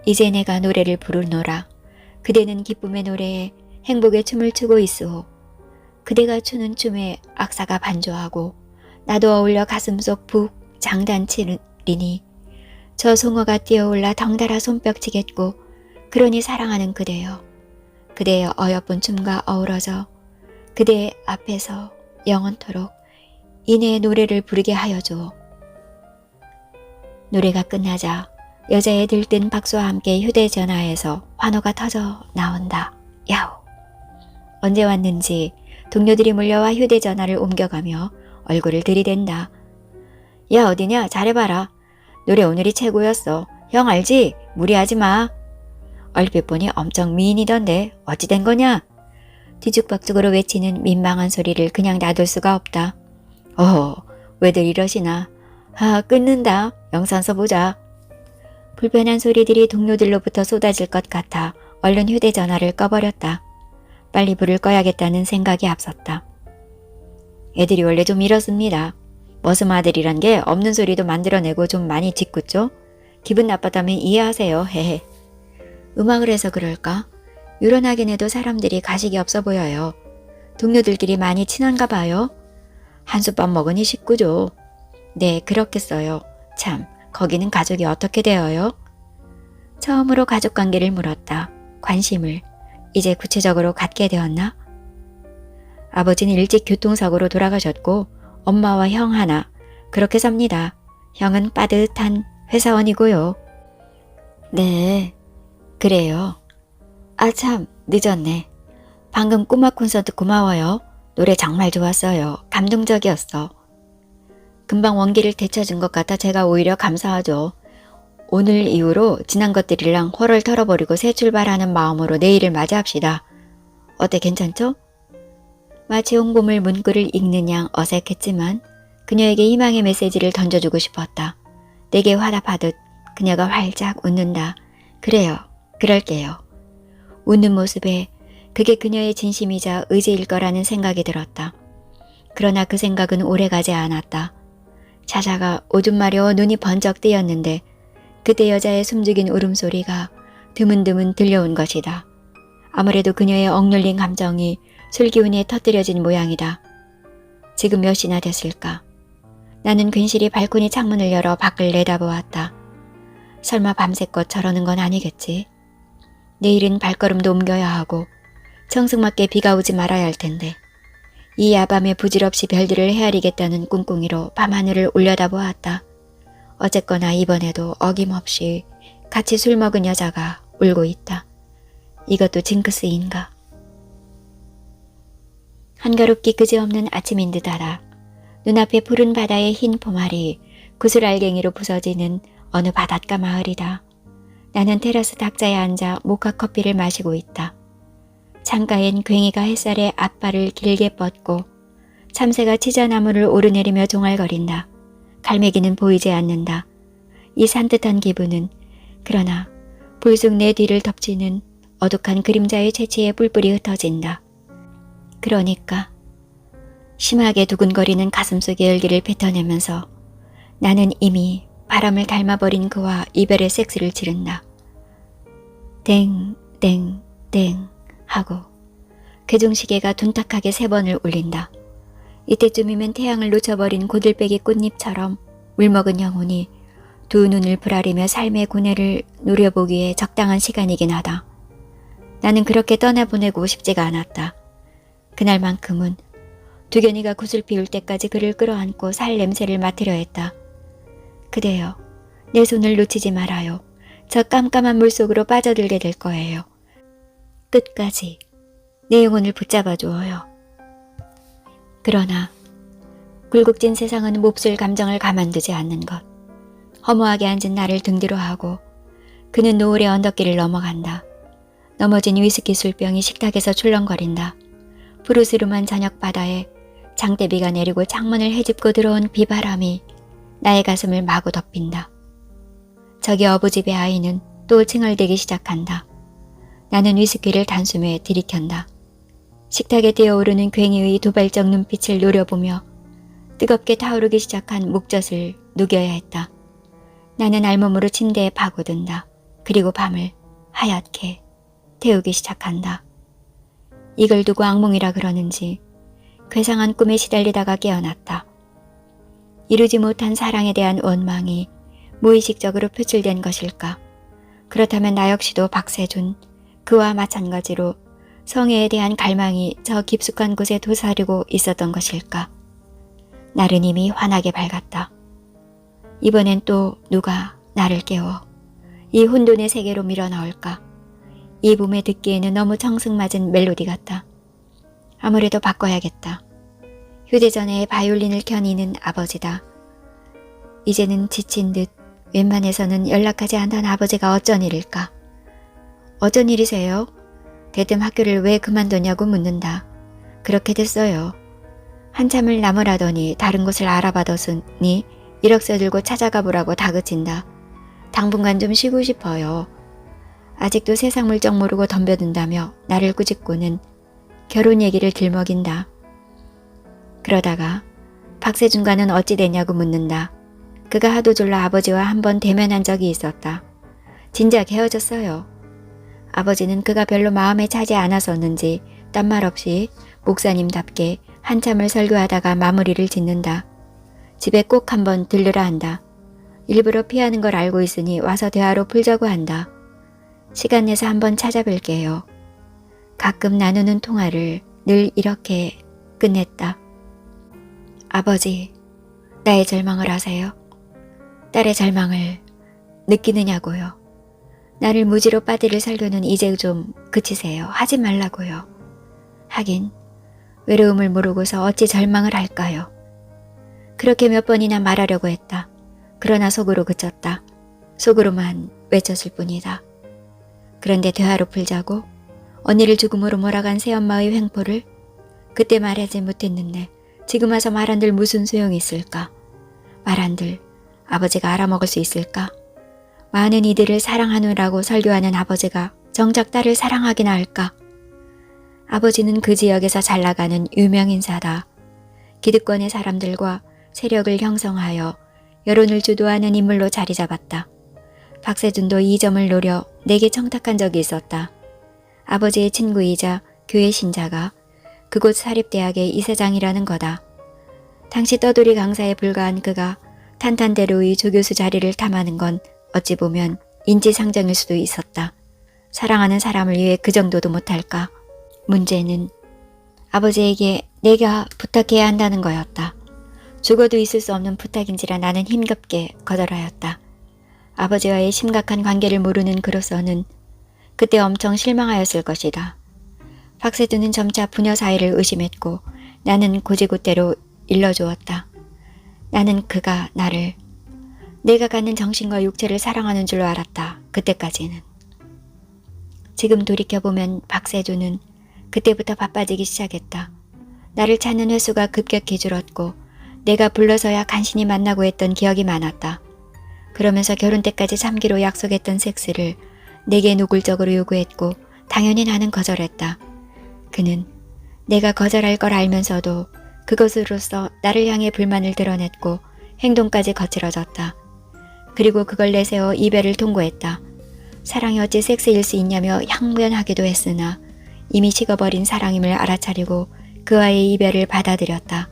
이제 내가 노래를 부르노라. 그대는 기쁨의 노래에 행복의 춤을 추고 있으오. 그대가 추는 춤에 악사가 반주하고 나도 어울려 가슴속 푹 장단치리니 저 송어가 뛰어올라 덩달아 손뼉치겠고 그러니 사랑하는 그대여. 그대의 어여쁜 춤과 어우러져 그대의 앞에서 영원토록 이내의 노래를 부르게 하여줘. 노래가 끝나자 여자의 들뜬 박수와 함께 휴대전화에서 환호가 터져 나온다. 야호. 언제 왔는지 동료들이 몰려와 휴대전화를 옮겨가며 얼굴을 들이댄다. 야, 어디냐? 잘해봐라. 노래 오늘이 최고였어. 형 알지? 무리하지 마. 얼핏 보니 엄청 미인이던데 어찌 된 거냐? 뒤죽박죽으로 외치는 민망한 소리를 그냥 놔둘 수가 없다. 왜들 이러시나? 끊는다. 영상서 보자. 불편한 소리들이 동료들로부터 쏟아질 것 같아 얼른 휴대전화를 꺼버렸다. 빨리 불을 꺼야겠다는 생각이 앞섰다. 애들이 원래 좀 이렇습니다. 머슴아들이란 게 없는 소리도 만들어내고 좀 많이 짓궂죠? 기분 나빴다면 이해하세요. 헤헤. 음악을 해서 그럴까? 유런하긴 해도 사람들이 가식이 없어 보여요. 동료들끼리 많이 친한가 봐요. 한솥밥 먹으니 식구죠. 네, 그렇겠어요. 참, 거기는 가족이 어떻게 되어요? 처음으로 가족관계를 물었다. 관심을. 이제 구체적으로 갖게 되었나? 아버지는 일찍 교통사고로 돌아가셨고 엄마와 형 하나 그렇게 삽니다. 형은 빠듯한 회사원이고요. 네, 그래요. 참, 늦었네. 방금 꼬마 콘서트 고마워요. 노래 정말 좋았어요. 감동적이었어. 금방 원기를 되찾은 것 같아 제가 오히려 감사하죠. 오늘 이후로 지난 것들이랑 헐을 털어버리고 새 출발하는 마음으로 내일을 맞이합시다. 어때 괜찮죠? 마치 홍보물 문구를 읽는 양 어색했지만 그녀에게 희망의 메시지를 던져주고 싶었다. 내게 화답하듯 그녀가 활짝 웃는다. 그래요. 그럴게요. 웃는 모습에 그게 그녀의 진심이자 의지일 거라는 생각이 들었다. 그러나 그 생각은 오래가지 않았다. 차자가 오줌 마려워 눈이 번쩍 뜨였는데 그때 여자의 숨죽인 울음소리가 드문드문 들려온 것이다. 아무래도 그녀의 억눌린 감정이 술 기운에 터뜨려진 모양이다. 지금 몇 시나 됐을까? 나는 괜시리 발코니 창문을 열어 밖을 내다보았다. 설마 밤새껏 저러는 건 아니겠지? 내일은 발걸음도 옮겨야 하고 청승맞게 비가 오지 말아야 할 텐데. 이 야밤에 부질없이 별들을 헤아리겠다는 꿍꿍이로 밤하늘을 올려다보았다. 어쨌거나 이번에도 어김없이 같이 술 먹은 여자가 울고 있다. 이것도 징크스인가? 한가롭기 그지없는 아침인 듯하다. 눈앞에 푸른 바다의 흰 포말이 구슬알갱이로 부서지는 어느 바닷가 마을이다. 나는 테라스 탁자에 앉아 모카 커피를 마시고 있다. 창가엔 괭이가 햇살에 앞발을 길게 뻗고 참새가 치자나무를 오르내리며 종알거린다. 갈매기는 보이지 않는다. 이 산뜻한 기분은 그러나 불쑥 내 뒤를 덮치는 어둑한 그림자의 채취에 뿔뿔이 흩어진다. 그러니까 심하게 두근거리는 가슴속의 열기를 뱉어내면서 나는 이미 바람을 닮아버린 그와 이별의 섹스를 지른다. 땡, 땡, 땡 하고 괴종시계가 둔탁하게 3번을 울린다. 이때쯤이면 태양을 놓쳐버린 고들빼기 꽃잎처럼 울먹은 영혼이 두 눈을 부라리며 삶의 고뇌를 누려보기에 적당한 시간이긴 하다. 나는 그렇게 떠나보내고 싶지가 않았다. 그날만큼은 두견이가 구슬 피울 때까지 그를 끌어안고 살 냄새를 맡으려 했다. 그대여, 내 손을 놓치지 말아요. 저 깜깜한 물속으로 빠져들게 될 거예요. 끝까지 내 영혼을 붙잡아 주어요. 그러나 굴곡진 세상은 몹쓸 감정을 가만두지 않는 것. 허무하게 앉은 나를 등 뒤로 하고 그는 노을의 언덕길을 넘어간다. 넘어진 위스키 술병이 식탁에서 출렁거린다. 푸르스름한 저녁 바다에 장대비가 내리고 창문을 헤집고 들어온 비바람이 나의 가슴을 마구 덮인다. 저기 어부집의 아이는 또 칭얼대기 시작한다. 나는 위스키를 단숨에 들이켠다. 식탁에 뛰어오르는 괭이의 도발적 눈빛을 노려보며 뜨겁게 타오르기 시작한 목젖을 누겨야 했다. 나는 알몸으로 침대에 파고든다. 그리고 밤을 하얗게 태우기 시작한다. 이걸 두고 악몽이라 그러는지 괴상한 꿈에 시달리다가 깨어났다. 이루지 못한 사랑에 대한 원망이 무의식적으로 표출된 것일까? 그렇다면 나 역시도 박세준, 그와 마찬가지로 성애에 대한 갈망이 저 깊숙한 곳에 도사리고 있었던 것일까? 날은 이미 환하게 밝았다. 이번엔 또 누가 나를 깨워 이 혼돈의 세계로 밀어넣을까? 이 봄에 듣기에는 너무 청승맞은 멜로디 같다. 아무래도 바꿔야겠다. 휴대전화에 바이올린을 켜니는 아버지다. 이제는 지친 듯 웬만해서는 연락하지 않던 아버지가 어쩐 일일까? 어쩐 일이세요? 대뜸 학교를 왜 그만뒀냐고 묻는다. 그렇게 됐어요. 한참을 나무라더니 다른 곳을 알아봐뒀으니 이력서 들고 찾아가 보라고 다그친다. 당분간 좀 쉬고 싶어요. 아직도 세상 물정 모르고 덤벼든다며 나를 꾸짖고는 결혼 얘기를 들먹인다. 그러다가 박세준과는 어찌 됐냐고 묻는다. 그가 하도 졸라 아버지와 한번 대면한 적이 있었다. 진작 헤어졌어요. 아버지는 그가 별로 마음에 차지 않았었는지 딴 말 없이 목사님답게 한참을 설교하다가 마무리를 짓는다. 집에 꼭 한번 들르라 한다. 일부러 피하는 걸 알고 있으니 와서 대화로 풀자고 한다. 시간 내서 한번 찾아뵐게요. 가끔 나누는 통화를 늘 이렇게 끝냈다. 아버지, 나의 절망을 아세요? 딸의 절망을 느끼느냐고요. 나를 무지로 빠뜨릴 설교는 이제 좀 그치세요. 하지 말라고요. 하긴 외로움을 모르고서 어찌 절망을 할까요? 그렇게 몇 번이나 말하려고 했다. 그러나 속으로 그쳤다. 속으로만 외쳤을 뿐이다. 그런데 대화로 풀자고 언니를 죽음으로 몰아간 새엄마의 횡포를 그때 말하지 못했는데 지금 와서 말한들 무슨 소용이 있을까? 말한들 아버지가 알아먹을 수 있을까? 많은 이들을 사랑하느라고 설교하는 아버지가 정작 딸을 사랑하기나 할까? 아버지는 그 지역에서 잘나가는 유명인사다. 기득권의 사람들과 세력을 형성하여 여론을 주도하는 인물로 자리 잡았다. 박세준도 이 점을 노려 내게 청탁한 적이 있었다. 아버지의 친구이자 교회 신자가 그곳 사립대학의 이사장이라는 거다. 당시 떠돌이 강사에 불과한 그가 탄탄대로의 조교수 자리를 탐하는 건 어찌 보면 인지상정일 수도 있었다. 사랑하는 사람을 위해 그 정도도 못할까? 문제는 아버지에게 내가 부탁해야 한다는 거였다. 죽어도 있을 수 없는 부탁인지라 나는 힘겹게 거절하였다. 아버지와의 심각한 관계를 모르는 그로서는 그때 엄청 실망하였을 것이다. 박세두는 점차 부녀 사이를 의심했고 나는 고지고대로 일러주었다. 나는 그가 나를 내가 갖는 정신과 육체를 사랑하는 줄로 알았다. 그때까지는. 지금 돌이켜보면 박세두는 그때부터 바빠지기 시작했다. 나를 찾는 횟수가 급격히 줄었고 내가 불러서야 간신히 만나고 했던 기억이 많았다. 그러면서 결혼 때까지 참기로 약속했던 섹스를 내게 노골적으로 요구했고 당연히 나는 거절했다. 그는 내가 거절할 걸 알면서도 그것으로써 나를 향해 불만을 드러냈고 행동까지 거칠어졌다. 그리고 그걸 내세워 이별을 통고했다. 사랑이 어찌 섹스일 수 있냐며 항변하기도 했으나 이미 식어버린 사랑임을 알아차리고 그와의 이별을 받아들였다.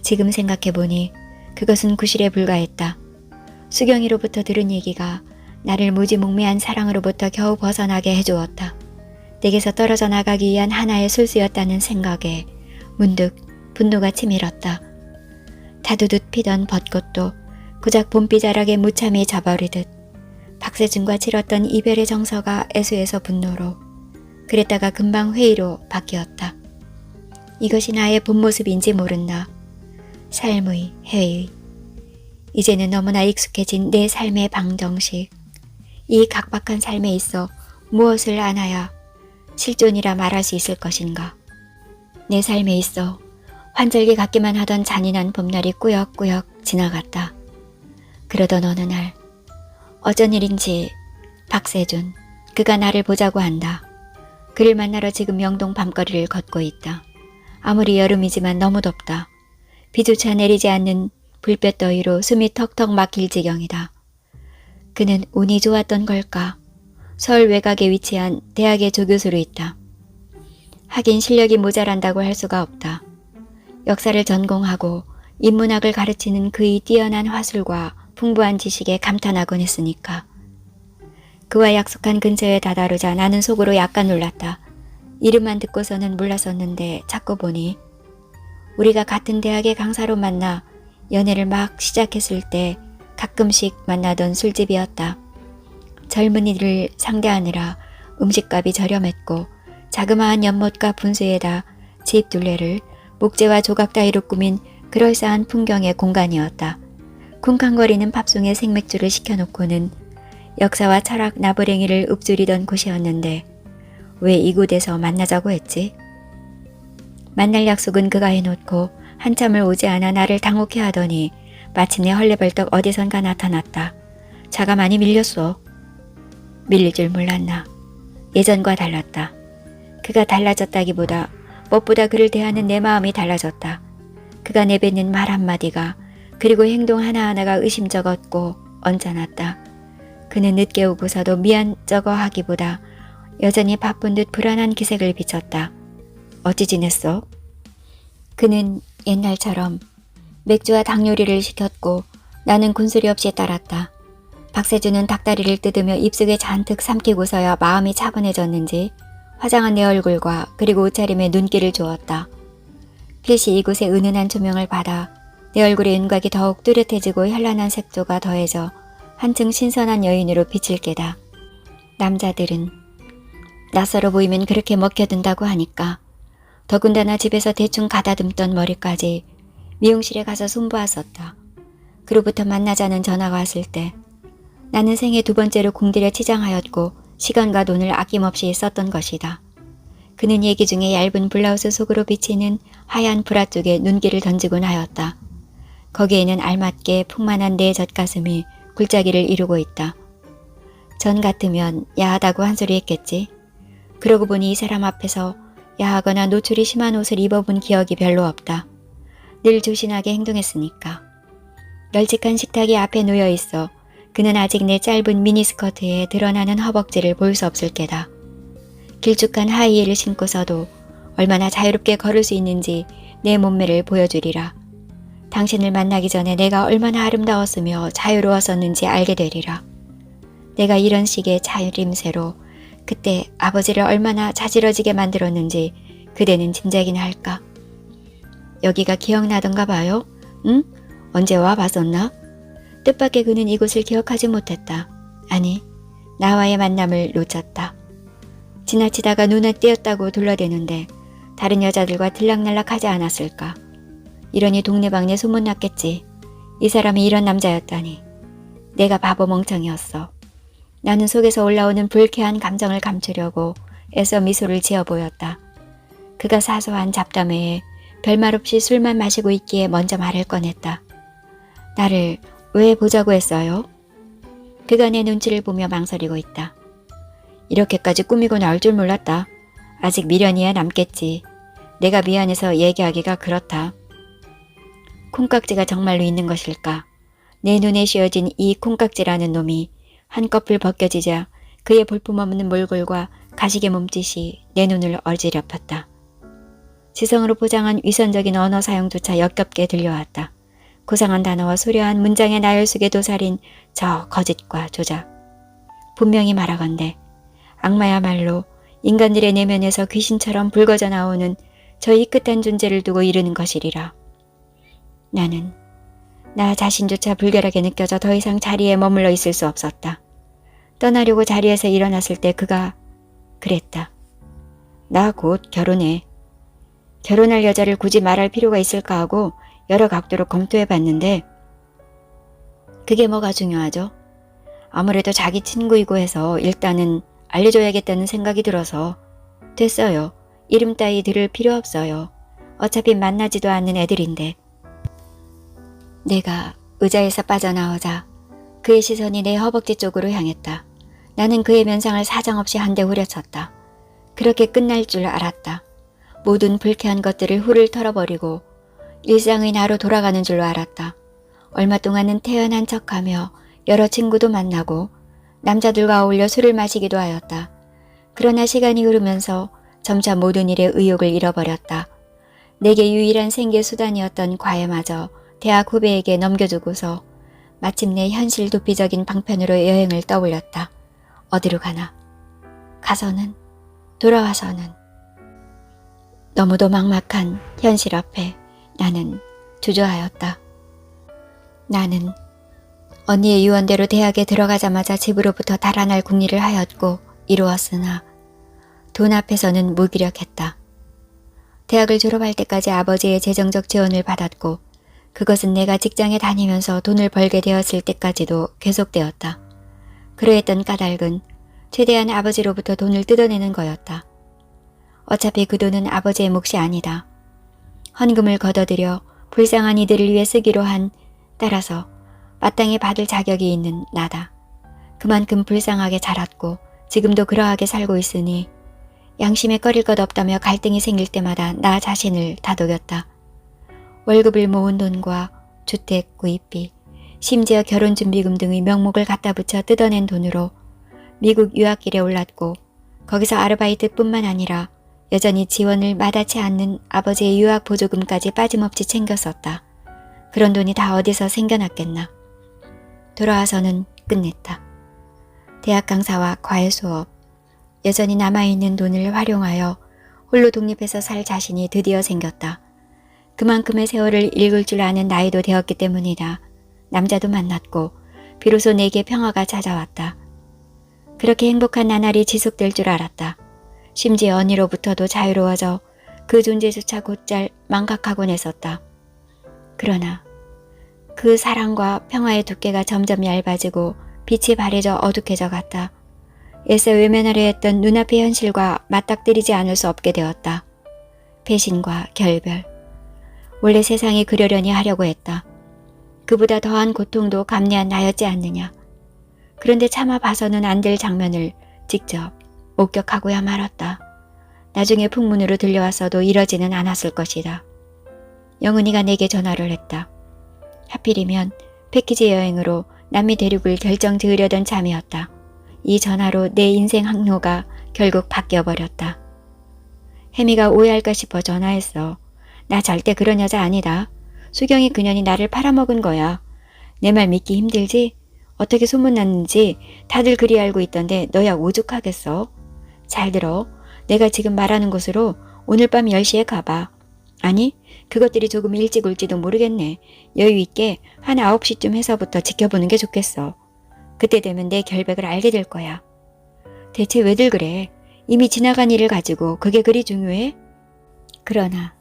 지금 생각해보니 그것은 구실에 불과했다. 수경이로부터 들은 얘기가 나를 무지몽매한 사랑으로부터 겨우 벗어나게 해주었다. 내게서 떨어져 나가기 위한 하나의 술수였다는 생각에 문득 분노가 치밀었다. 다두듯 피던 벚꽃도 고작 봄비자락에 무참히 져버리듯 박세준과 치렀던 이별의 정서가 애수해서 분노로 그랬다가 금방 회의로 바뀌었다. 이것이 나의 본 모습인지 모른다. 삶의 회의. 이제는 너무나 익숙해진 내 삶의 방정식. 이 각박한 삶에 있어 무엇을 안아야 실존이라 말할 수 있을 것인가. 내 삶에 있어 환절기 같기만 하던 잔인한 봄날이 꾸역꾸역 지나갔다. 그러던 어느 날 어쩐 일인지 박세준, 그가 나를 보자고 한다. 그를 만나러 지금 명동 밤거리를 걷고 있다. 아무리 여름이지만 너무 덥다. 비조차 내리지 않는 불볕 더위로 숨이 턱턱 막힐 지경이다. 그는 운이 좋았던 걸까? 서울 외곽에 위치한 대학의 조교수로 있다. 하긴 실력이 모자란다고 할 수가 없다. 역사를 전공하고 인문학을 가르치는 그의 뛰어난 화술과 풍부한 지식에 감탄하곤 했으니까. 그와 약속한 근처에 다다르자 나는 속으로 약간 놀랐다. 이름만 듣고서는 몰랐었는데 찾고 보니 우리가 같은 대학의 강사로 만나 연애를 막 시작했을 때 가끔씩 만나던 술집이었다. 젊은이를 상대하느라 음식값이 저렴했고 자그마한 연못과 분수에다 집 둘레를 목재와 조각 따위로 꾸민 그럴싸한 풍경의 공간이었다. 쿵쾅거리는 팝송에 생맥주를 시켜놓고는 역사와 철학 나부랭이를 읊조리던 곳이었는데 왜 이곳에서 만나자고 했지? 만날 약속은 그가 해놓고 한참을 오지 않아 나를 당혹해 하더니 마침내 헐레벌떡 어디선가 나타났다. 차가 많이 밀렸어. 밀릴 줄 몰랐나. 예전과 달랐다. 그가 달라졌다기보다 무엇보다 그를 대하는 내 마음이 달라졌다. 그가 내뱉는 말 한마디가 그리고 행동 하나하나가 의심쩍었고 언짢았다. 그는 늦게 오고서도 미안쩍어 하기보다 여전히 바쁜 듯 불안한 기색을 비쳤다. 어찌 지냈어? 그는 옛날처럼 맥주와 닭 요리를 시켰고 나는 군소리 없이 따랐다. 박세준은 닭다리를 뜯으며 입속에 잔뜩 삼키고서야 마음이 차분해졌는지 화장한 내 얼굴과 그리고 옷차림에 눈길을 주었다. 필시 이곳의 은은한 조명을 받아 내 얼굴의 윤곽이 더욱 뚜렷해지고 현란한 색조가 더해져 한층 신선한 여인으로 비칠 게다. 남자들은 낯설어 보이면 그렇게 먹혀든다고 하니까 더군다나 집에서 대충 가다듬던 머리까지 미용실에 가서 손보았었다. 그로부터 만나자는 전화가 왔을 때 나는 생애 두 번째로 공들여 치장하였고 시간과 돈을 아낌없이 썼던 것이다. 그는 얘기 중에 얇은 블라우스 속으로 비치는 하얀 브라 쪽에 눈길을 던지곤 하였다. 거기에는 알맞게 풍만한 내 젖가슴이 굴짜기를 이루고 있다. 전 같으면 야하다고 한 소리 했겠지. 그러고 보니 이 사람 앞에서 야하거나 노출이 심한 옷을 입어본 기억이 별로 없다. 늘 조신하게 행동했으니까. 널찍한 식탁이 앞에 놓여 있어 그는 아직 내 짧은 미니스커트에 드러나는 허벅지를 볼 수 없을 게다. 길쭉한 하이힐을 신고서도 얼마나 자유롭게 걸을 수 있는지 내 몸매를 보여주리라. 당신을 만나기 전에 내가 얼마나 아름다웠으며 자유로웠었는지 알게 되리라. 내가 이런 식의 차림새로 그때 아버지를 얼마나 자지러지게 만들었는지 그대는 짐작이나 할까? 여기가 기억나던가 봐요? 응? 언제 와봤었나? 뜻밖의 그는 이곳을 기억하지 못했다. 아니, 나와의 만남을 놓쳤다. 지나치다가 눈에 띄었다고 둘러대는데 다른 여자들과 들락날락하지 않았을까? 이러니 동네방네 소문났겠지. 이 사람이 이런 남자였다니. 내가 바보 멍청이었어. 나는 속에서 올라오는 불쾌한 감정을 감추려고 애써 미소를 지어 보였다. 그가 사소한 잡담회에 별말 없이 술만 마시고 있기에 먼저 말을 꺼냈다. 나를 왜 보자고 했어요? 그가 내 눈치를 보며 망설이고 있다. 이렇게까지 꾸미고 나올 줄 몰랐다. 아직 미련이야 남겠지. 내가 미안해서 얘기하기가 그렇다. 콩깍지가 정말로 있는 것일까? 내 눈에 씌어진 이 콩깍지라는 놈이 한꺼풀 벗겨지자 그의 볼품없는 몰골과 가식의 몸짓이 내 눈을 어지럽혔다. 지성으로 포장한 위선적인 언어 사용조차 역겹게 들려왔다. 고상한 단어와 소려한 문장의 나열 속에 도사린 저 거짓과 조작. 분명히 말하건대 악마야말로 인간들의 내면에서 귀신처럼 불거져 나오는 저 이 끝한 존재를 두고 이르는 것이리라. 나는 나 자신조차 불결하게 느껴져 더 이상 자리에 머물러 있을 수 없었다. 떠나려고 자리에서 일어났을 때 그가 그랬다. 나 곧 결혼해. 결혼할 여자를 굳이 말할 필요가 있을까 하고 여러 각도로 검토해봤는데 그게 뭐가 중요하죠? 아무래도 자기 친구이고 해서 일단은 알려줘야겠다는 생각이 들어서 됐어요. 이름 따위 들을 필요 없어요. 어차피 만나지도 않는 애들인데. 내가 의자에서 빠져나오자 그의 시선이 내 허벅지 쪽으로 향했다. 나는 그의 면상을 사정없이 한 대 후려쳤다. 그렇게 끝날 줄 알았다. 모든 불쾌한 것들을 훌을 털어버리고 일상의 나로 돌아가는 줄로 알았다. 얼마 동안은 태연한 척하며 여러 친구도 만나고 남자들과 어울려 술을 마시기도 하였다. 그러나 시간이 흐르면서 점차 모든 일에 의욕을 잃어버렸다. 내게 유일한 생계 수단이었던 과외마저 대학 후배에게 넘겨주고서 마침내 현실 도피적인 방편으로 여행을 떠올렸다. 어디로 가나? 가서는 돌아와서는 너무도 막막한 현실 앞에 나는 주저하였다. 나는 언니의 유언대로 대학에 들어가자마자 집으로부터 달아날 궁리를 하였고 이루었으나 돈 앞에서는 무기력했다. 대학을 졸업할 때까지 아버지의 재정적 지원을 받았고 그것은 내가 직장에 다니면서 돈을 벌게 되었을 때까지도 계속되었다. 그러했던 까닭은 최대한 아버지로부터 돈을 뜯어내는 거였다. 어차피 그 돈은 아버지의 몫이 아니다. 헌금을 걷어들여 불쌍한 이들을 위해 쓰기로 한 따라서 마땅히 받을 자격이 있는 나다. 그만큼 불쌍하게 자랐고 지금도 그러하게 살고 있으니 양심에 꺼릴 것 없다며 갈등이 생길 때마다 나 자신을 다독였다. 월급을 모은 돈과 주택 구입비, 심지어 결혼준비금 등의 명목을 갖다 붙여 뜯어낸 돈으로 미국 유학길에 올랐고 거기서 아르바이트뿐만 아니라 여전히 지원을 마다치 않는 아버지의 유학 보조금까지 빠짐없이 챙겼었다. 그런 돈이 다 어디서 생겨났겠나. 돌아와서는 끝냈다. 대학 강사와 과외 수업, 여전히 남아있는 돈을 활용하여 홀로 독립해서 살 자신이 드디어 생겼다. 그만큼의 세월을 읽을 줄 아는 나이도 되었기 때문이다. 남자도 만났고 비로소 내게 평화가 찾아왔다. 그렇게 행복한 나날이 지속될 줄 알았다. 심지어 언니로부터도 자유로워져 그 존재조차 곧잘 망각하곤 했었다. 그러나 그 사랑과 평화의 두께가 점점 얇아지고 빛이 바래져 어둑해져 갔다. 애써 외면하려 했던 눈앞의 현실과 맞닥뜨리지 않을 수 없게 되었다. 배신과 결별. 원래 세상이 그러려니 하려고 했다. 그보다 더한 고통도 감내한 나였지 않느냐. 그런데 차마 봐서는 안 될 장면을 직접 목격하고야 말았다. 나중에 풍문으로 들려왔어도 이러지는 않았을 것이다. 영은이가 내게 전화를 했다. 하필이면 패키지 여행으로 남미 대륙을 결정 지으려던 참이었다. 이 전화로 내 인생 항로가 결국 바뀌어버렸다. 혜미가 오해할까 싶어 전화했어. 나 절대 그런 여자 아니다. 수경이 그년이 나를 팔아먹은 거야. 내 말 믿기 힘들지? 어떻게 소문났는지 다들 그리 알고 있던데 너야 오죽하겠어? 잘 들어. 내가 지금 말하는 곳으로 오늘 밤 10시에 가봐. 아니, 그것들이 조금 일찍 올지도 모르겠네. 여유 있게 한 9시쯤 해서부터 지켜보는 게 좋겠어. 그때 되면 내 결백을 알게 될 거야. 대체 왜들 그래? 이미 지나간 일을 가지고 그게 그리 중요해? 그러나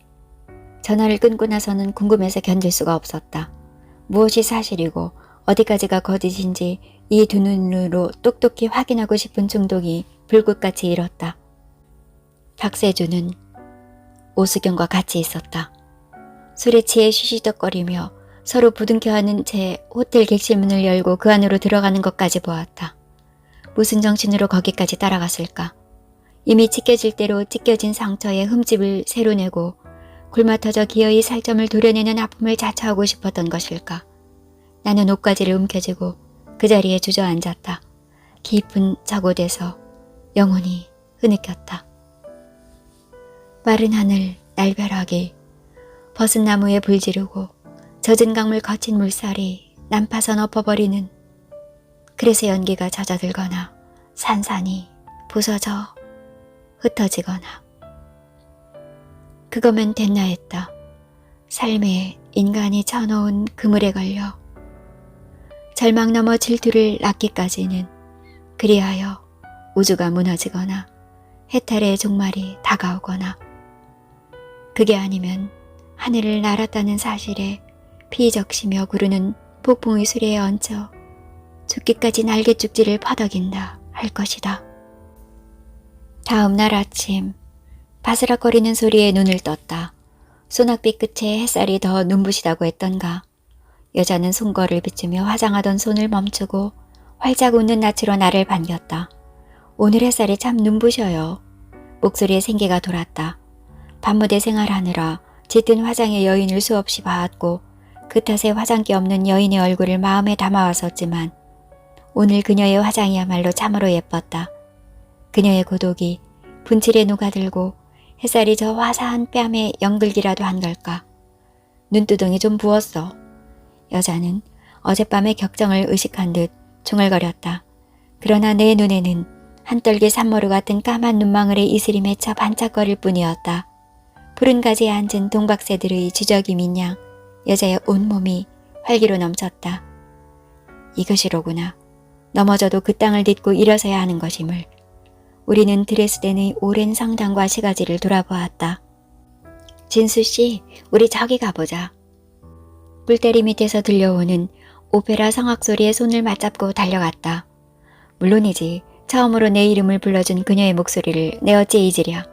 전화를 끊고 나서는 궁금해서 견딜 수가 없었다. 무엇이 사실이고 어디까지가 거짓인지 이 두 눈으로 똑똑히 확인하고 싶은 충동이 불꽃같이 일었다. 박세주는 오수경과 같이 있었다. 술에 취해 쉬시덕거리며 서로 부둥켜하는 채 호텔 객실문을 열고 그 안으로 들어가는 것까지 보았다. 무슨 정신으로 거기까지 따라갔을까? 이미 찢겨질 대로 찢겨진 상처에 흠집을 새로 내고 굶어터져 기어이 살점을 도려내는 아픔을 자처하고 싶었던 것일까? 나는 옷가지를 움켜쥐고 그 자리에 주저앉았다. 깊은 저곳에서 영혼이 흐느꼈다. 마른 하늘, 날벼락이, 벗은 나무에 불 지르고 젖은 강물 거친 물살이 난파선 엎어버리는, 그래서 연기가 잦아들거나 산산이 부서져 흩어지거나. 그거면 됐나 했다. 삶에 인간이 쳐놓은 그물에 걸려 절망 넘어 질투를 낳기까지는, 그리하여 우주가 무너지거나 해탈의 종말이 다가오거나, 그게 아니면 하늘을 날았다는 사실에 피적시며 구르는 폭풍의 수레에 얹혀 죽기까지 날개죽지를 퍼덕인다 할 것이다. 다음 날 아침 바스락거리는 소리에 눈을 떴다. 소낙빛 끝에 햇살이 더 눈부시다고 했던가. 여자는 손거를 비추며 화장하던 손을 멈추고 활짝 웃는 낯으로 나를 반겼다. 오늘 햇살이 참 눈부셔요. 목소리에 생기가 돌았다. 밤무대 생활하느라 짙은 화장의 여인을 수없이 봐왔고 그 탓에 화장기 없는 여인의 얼굴을 마음에 담아왔었지만 오늘 그녀의 화장이야말로 참으로 예뻤다. 그녀의 고독이 분칠에 녹아들고 햇살이 저 화사한 뺨에 연글기라도 한 걸까. 눈두덩이 좀 부었어. 여자는 어젯밤의 격정을 의식한 듯 중얼거렸다. 그러나 내 눈에는 한떨기 산모루 같은 까만 눈망울의 이슬이 맺혀 반짝거릴 뿐이었다. 푸른 가지에 앉은 동박새들의 지저귀민 양 여자의 온몸이 활기로 넘쳤다. 이것이로구나. 넘어져도 그 땅을 딛고 일어서야 하는 것임을. 우리는 드레스덴의 오랜 성당과 시가지를 돌아보았다. 진수씨, 우리 저기 가보자. 뿔때리 밑에서 들려오는 오페라 성악 소리에 손을 맞잡고 달려갔다. 물론이지. 처음으로 내 이름을 불러준 그녀의 목소리를 내 어찌 잊으랴.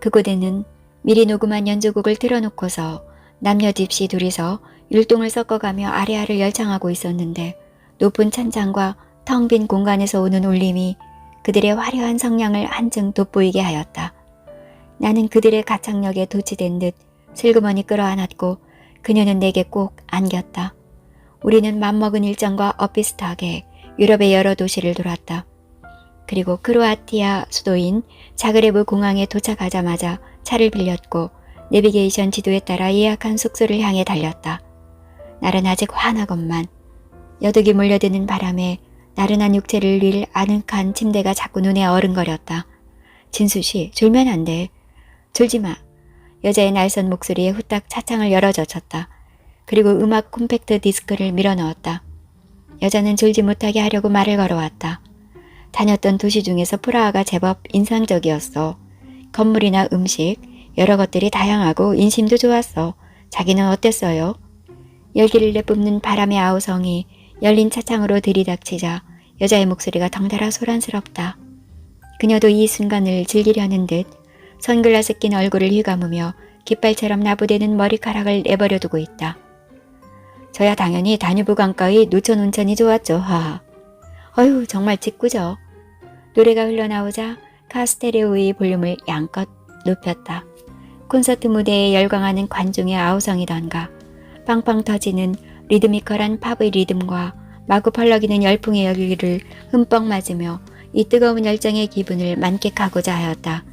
그곳에는 미리 녹음한 연주곡을 틀어놓고서 남녀 집시 둘이서 율동을 섞어가며 아레아를 열창하고 있었는데 높은 찬장과 텅 빈 공간에서 오는 울림이 그들의 화려한 성량을 한층 돋보이게 하였다. 나는 그들의 가창력에 도취된 듯 슬그머니 끌어안았고 그녀는 내게 꼭 안겼다. 우리는 맘먹은 일정과 엇비슷하게 유럽의 여러 도시를 돌았다. 그리고 크로아티아 수도인 자그레브 공항에 도착하자마자 차를 빌렸고 내비게이션 지도에 따라 예약한 숙소를 향해 달렸다. 날은 아직 환하건만 여득이 몰려드는 바람에 나른한 육체를 릴 아늑한 침대가 자꾸 눈에 어른거렸다. 진수씨, 졸면 안 돼. 졸지마. 여자의 날선 목소리에 후딱 차창을 열어젖혔다. 그리고 음악 콤팩트 디스크를 밀어넣었다. 여자는 졸지 못하게 하려고 말을 걸어왔다. 다녔던 도시 중에서 프라하가 제법 인상적이었어. 건물이나 음식, 여러 것들이 다양하고 인심도 좋았어. 자기는 어땠어요? 열기를 내뿜는 바람의 아우성이 열린 차창으로 들이닥치자 여자의 목소리가 덩달아 소란스럽다. 그녀도 이 순간을 즐기려는 듯 선글라스 낀 얼굴을 휘감으며 깃발처럼 나부대는 머리카락을 내버려두고 있다. 저야 당연히 다뉴브 강가의 노천 온천이 좋았죠. 하하. 어휴 정말 짓궂어. 노래가 흘러나오자 카스테레오의 볼륨을 양껏 높였다. 콘서트 무대에 열광하는 관중의 아우성이던가 빵빵 터지는 리드미컬한 팝의 리듬과 마구 펄럭이는 열풍의 열기를 흠뻑 맞으며 이 뜨거운 열정의 기분을 만끽하고자 하였다.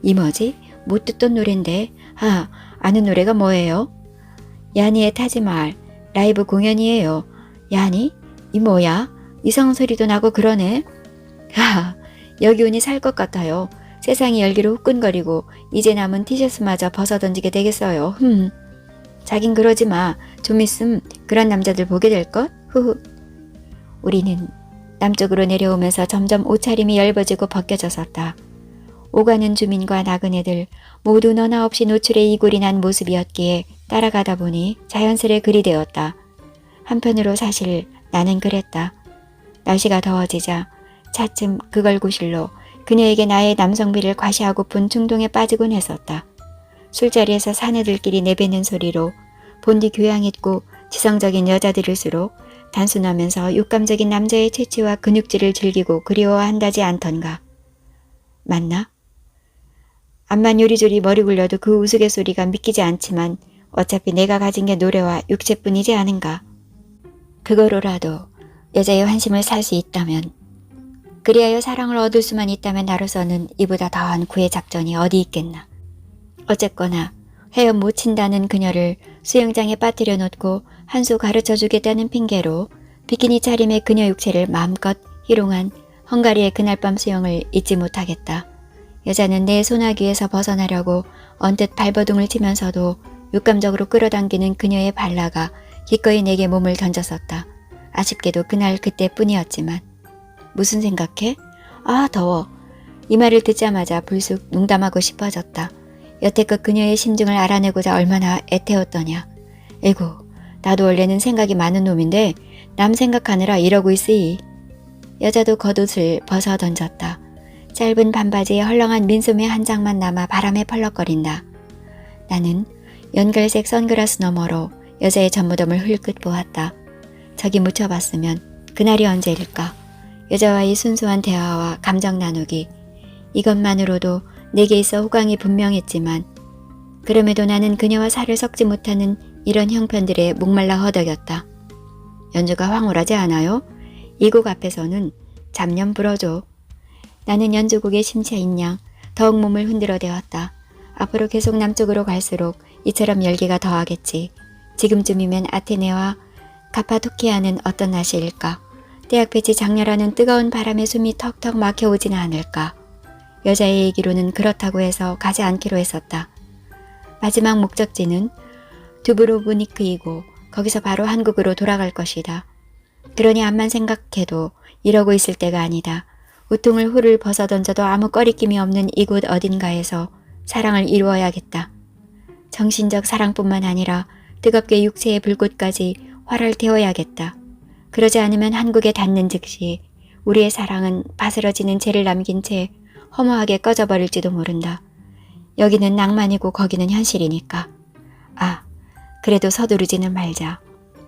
이 뭐지? 못 듣던 노랜데. 아는 노래가 뭐예요? 야니의 타지말 라이브 공연이에요. 야니? 이 뭐야? 이상한 소리도 나고 그러네. 여기 오니 살 것 같아요. 세상이 열기로 후끈거리고 이제 남은 티셔츠마저 벗어던지게 되겠어요. 자긴 그러지 마. 좀 있음 그런 남자들 보게 될것? 후후. 우리는 남쪽으로 내려오면서 점점 옷차림이 얇아지고 벗겨졌었다. 오가는 주민과 나그네들 모두 너나 없이 노출에 이골이 난 모습이었기에 따라가다 보니 자연스레 그리 되었다. 한편으로 사실 나는 그랬다. 날씨가 더워지자 차츰 그걸구실로 그녀에게 나의 남성비를 과시하고픈 충동에 빠지곤 했었다. 술자리에서 사내들끼리 내뱉는 소리로 본디 교양있고 지성적인 여자들일수록 단순하면서 육감적인 남자의 체취와 근육질을 즐기고 그리워한다지 않던가. 맞나? 암만 요리조리 머리 굴려도 그 우스갯소리가 믿기지 않지만 어차피 내가 가진 게 노래와 육체뿐이지 않은가. 그거로라도 여자의 환심을 살 수 있다면, 그리하여 사랑을 얻을 수만 있다면 나로서는 이보다 더한 구애 작전이 어디 있겠나. 어쨌거나 헤엄 못 친다는 그녀를 수영장에 빠뜨려 놓고 한 수 가르쳐주겠다는 핑계로 비키니 차림의 그녀 육체를 마음껏 희롱한 헝가리의 그날 밤 수영을 잊지 못하겠다. 여자는 내 소나기에서 벗어나려고 언뜻 발버둥을 치면서도 육감적으로 끌어당기는 그녀의 발라가 기꺼이 내게 몸을 던졌었다. 아쉽게도 그날 그때뿐이었지만. 무슨 생각해? 더워. 이 말을 듣자마자 불쑥 농담하고 싶어졌다. 여태껏 그녀의 심증을 알아내고자 얼마나 애태웠더냐. 에고, 나도 원래는 생각이 많은 놈인데 남 생각하느라 이러고 있으이. 여자도 겉옷을 벗어 던졌다. 짧은 반바지에 헐렁한 민소매 한 장만 남아 바람에 펄럭거린다. 나는 연갈색 선글라스 너머로 여자의 전무덤을 흘끗 보았다. 저기 묻혀봤으면 그날이 언제일까. 여자와의 순수한 대화와 감정 나누기. 이것만으로도 내게 있어 호강이 분명했지만 그럼에도 나는 그녀와 살을 섞지 못하는 이런 형편들에 목말라 허덕였다. 연주가 황홀하지 않아요? 이 곡 앞에서는 잡념 불어줘. 나는 연주곡에 심취인 양 더욱 몸을 흔들어 대었다. 앞으로 계속 남쪽으로 갈수록 이처럼 열기가 더하겠지. 지금쯤이면 아테네와 카파도키아는 어떤 날씨일까? 때약볕이 장렬하는 뜨거운 바람에 숨이 턱턱 막혀오지는 않을까? 여자의 얘기로는 그렇다고 해서 가지 않기로 했었다. 마지막 목적지는 두브로브니크이고 거기서 바로 한국으로 돌아갈 것이다. 그러니 암만 생각해도 이러고 있을 때가 아니다. 우통을 훌을 벗어던져도 아무 꺼리낌이 없는 이곳 어딘가에서 사랑을 이루어야겠다. 정신적 사랑뿐만 아니라 뜨겁게 육체의 불꽃까지 활활 태워야겠다. 그러지 않으면 한국에 닿는 즉시 우리의 사랑은 바스러지는 죄를 남긴 채 허무하게 꺼져버릴지도 모른다. 여기는 낭만이고 거기는 현실이니까. 그래도 서두르지는 말자.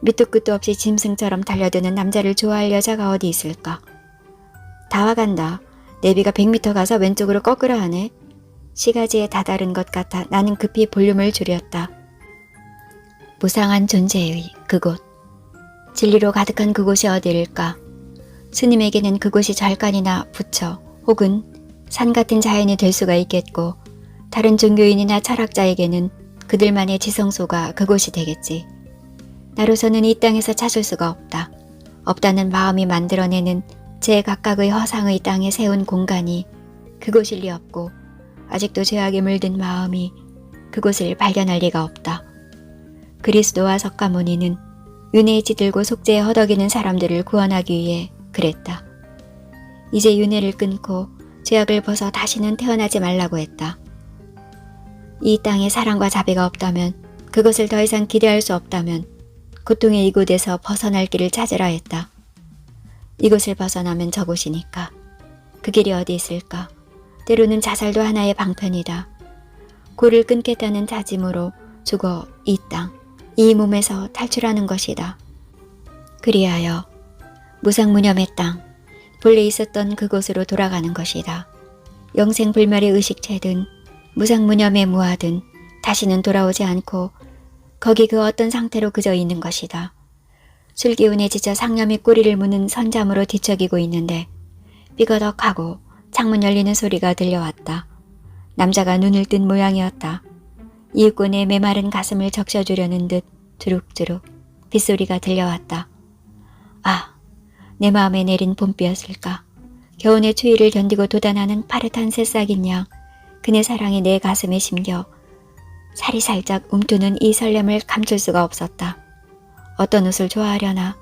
밑도 끝도 없이 짐승처럼 달려드는 남자를 좋아할 여자가 어디 있을까. 다 와간다. 내비가 100m 가서 왼쪽으로 꺾으라 하네. 시가지에 다다른 것 같아 나는 급히 볼륨을 줄였다. 무상한 존재의 그곳. 진리로 가득한 그곳이 어디일까? 스님에게는 그곳이 절간이나 부처 혹은 산 같은 자연이 될 수가 있겠고 다른 종교인이나 철학자에게는 그들만의 지성소가 그곳이 되겠지. 나로서는 이 땅에서 찾을 수가 없다. 없다는 마음이 만들어내는 제 각각의 허상의 땅에 세운 공간이 그곳일 리 없고 아직도 죄악에 물든 마음이 그곳을 발견할 리가 없다. 그리스도와 석가모니는 윤회에 찌들고 속죄에 허덕이는 사람들을 구원하기 위해 그랬다. 이제 윤회를 끊고 죄악을 벗어 다시는 태어나지 말라고 했다. 이 땅에 사랑과 자비가 없다면, 그것을 더 이상 기대할 수 없다면 고통의 이곳에서 벗어날 길을 찾으라 했다. 이곳을 벗어나면 저곳이니까. 그 길이 어디 있을까? 때로는 자살도 하나의 방편이다. 골을 끊겠다는 다짐으로 죽어 이 땅, 이 몸에서 탈출하는 것이다. 그리하여 무상무념의 땅, 본래 있었던 그곳으로 돌아가는 것이다. 영생불멸의 의식체든 무상무념의 무아든 다시는 돌아오지 않고 거기 그 어떤 상태로 그저 있는 것이다. 술기운에 지쳐 상념이 꼬리를 무는 선잠으로 뒤척이고 있는데 삐거덕하고 창문 열리는 소리가 들려왔다. 남자가 눈을 뜬 모양이었다. 이윽고 내 메마른 가슴을 적셔주려는 듯 주룩주룩 빗소리가 들려왔다. 아, 내 마음에 내린 봄비였을까. 겨우내 추위를 견디고 도단하는 파릇한 새싹인 양 그네 사랑이 내 가슴에 심겨 살이 살짝 움트는 이 설렘을 감출 수가 없었다. 어떤 옷을 좋아하려나.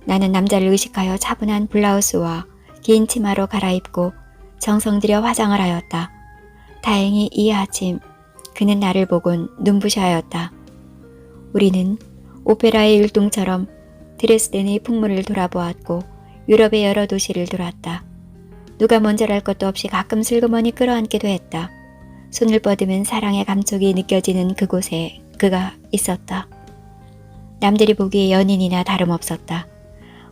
나는 남자를 의식하여 차분한 블라우스와 긴 치마로 갈아입고 정성 들여 화장을 하였다. 다행히 이 아침 그는 나를 보곤 눈부셔하였다. 우리는 오페라의 율동처럼 드레스덴의 풍물을 돌아보았고 유럽의 여러 도시를 돌았다. 누가 먼저랄 것도 없이 가끔 슬그머니 끌어안기도 했다. 손을 뻗으면 사랑의 감촉이 느껴지는 그곳에 그가 있었다. 남들이 보기에 연인이나 다름없었다.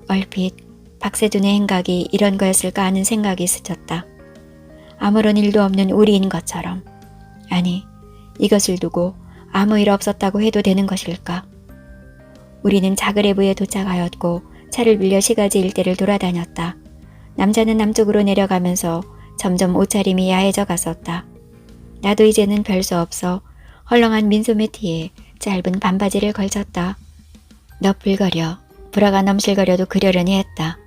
얼핏 박세준의 행각이 이런 거였을까 하는 생각이 스쳤다. 아무런 일도 없는 우리인 것처럼. 아니, 이것을 두고 아무 일 없었다고 해도 되는 것일까? 우리는 자그레브에 도착하였고 차를 빌려 시가지 일대를 돌아다녔다. 남자는 남쪽으로 내려가면서 점점 옷차림이 야해져 갔었다. 나도 이제는 별 수 없어 헐렁한 민소매 티에 짧은 반바지를 걸쳤다. 너풀거려 브라가 넘실거려도 그려려니 했다.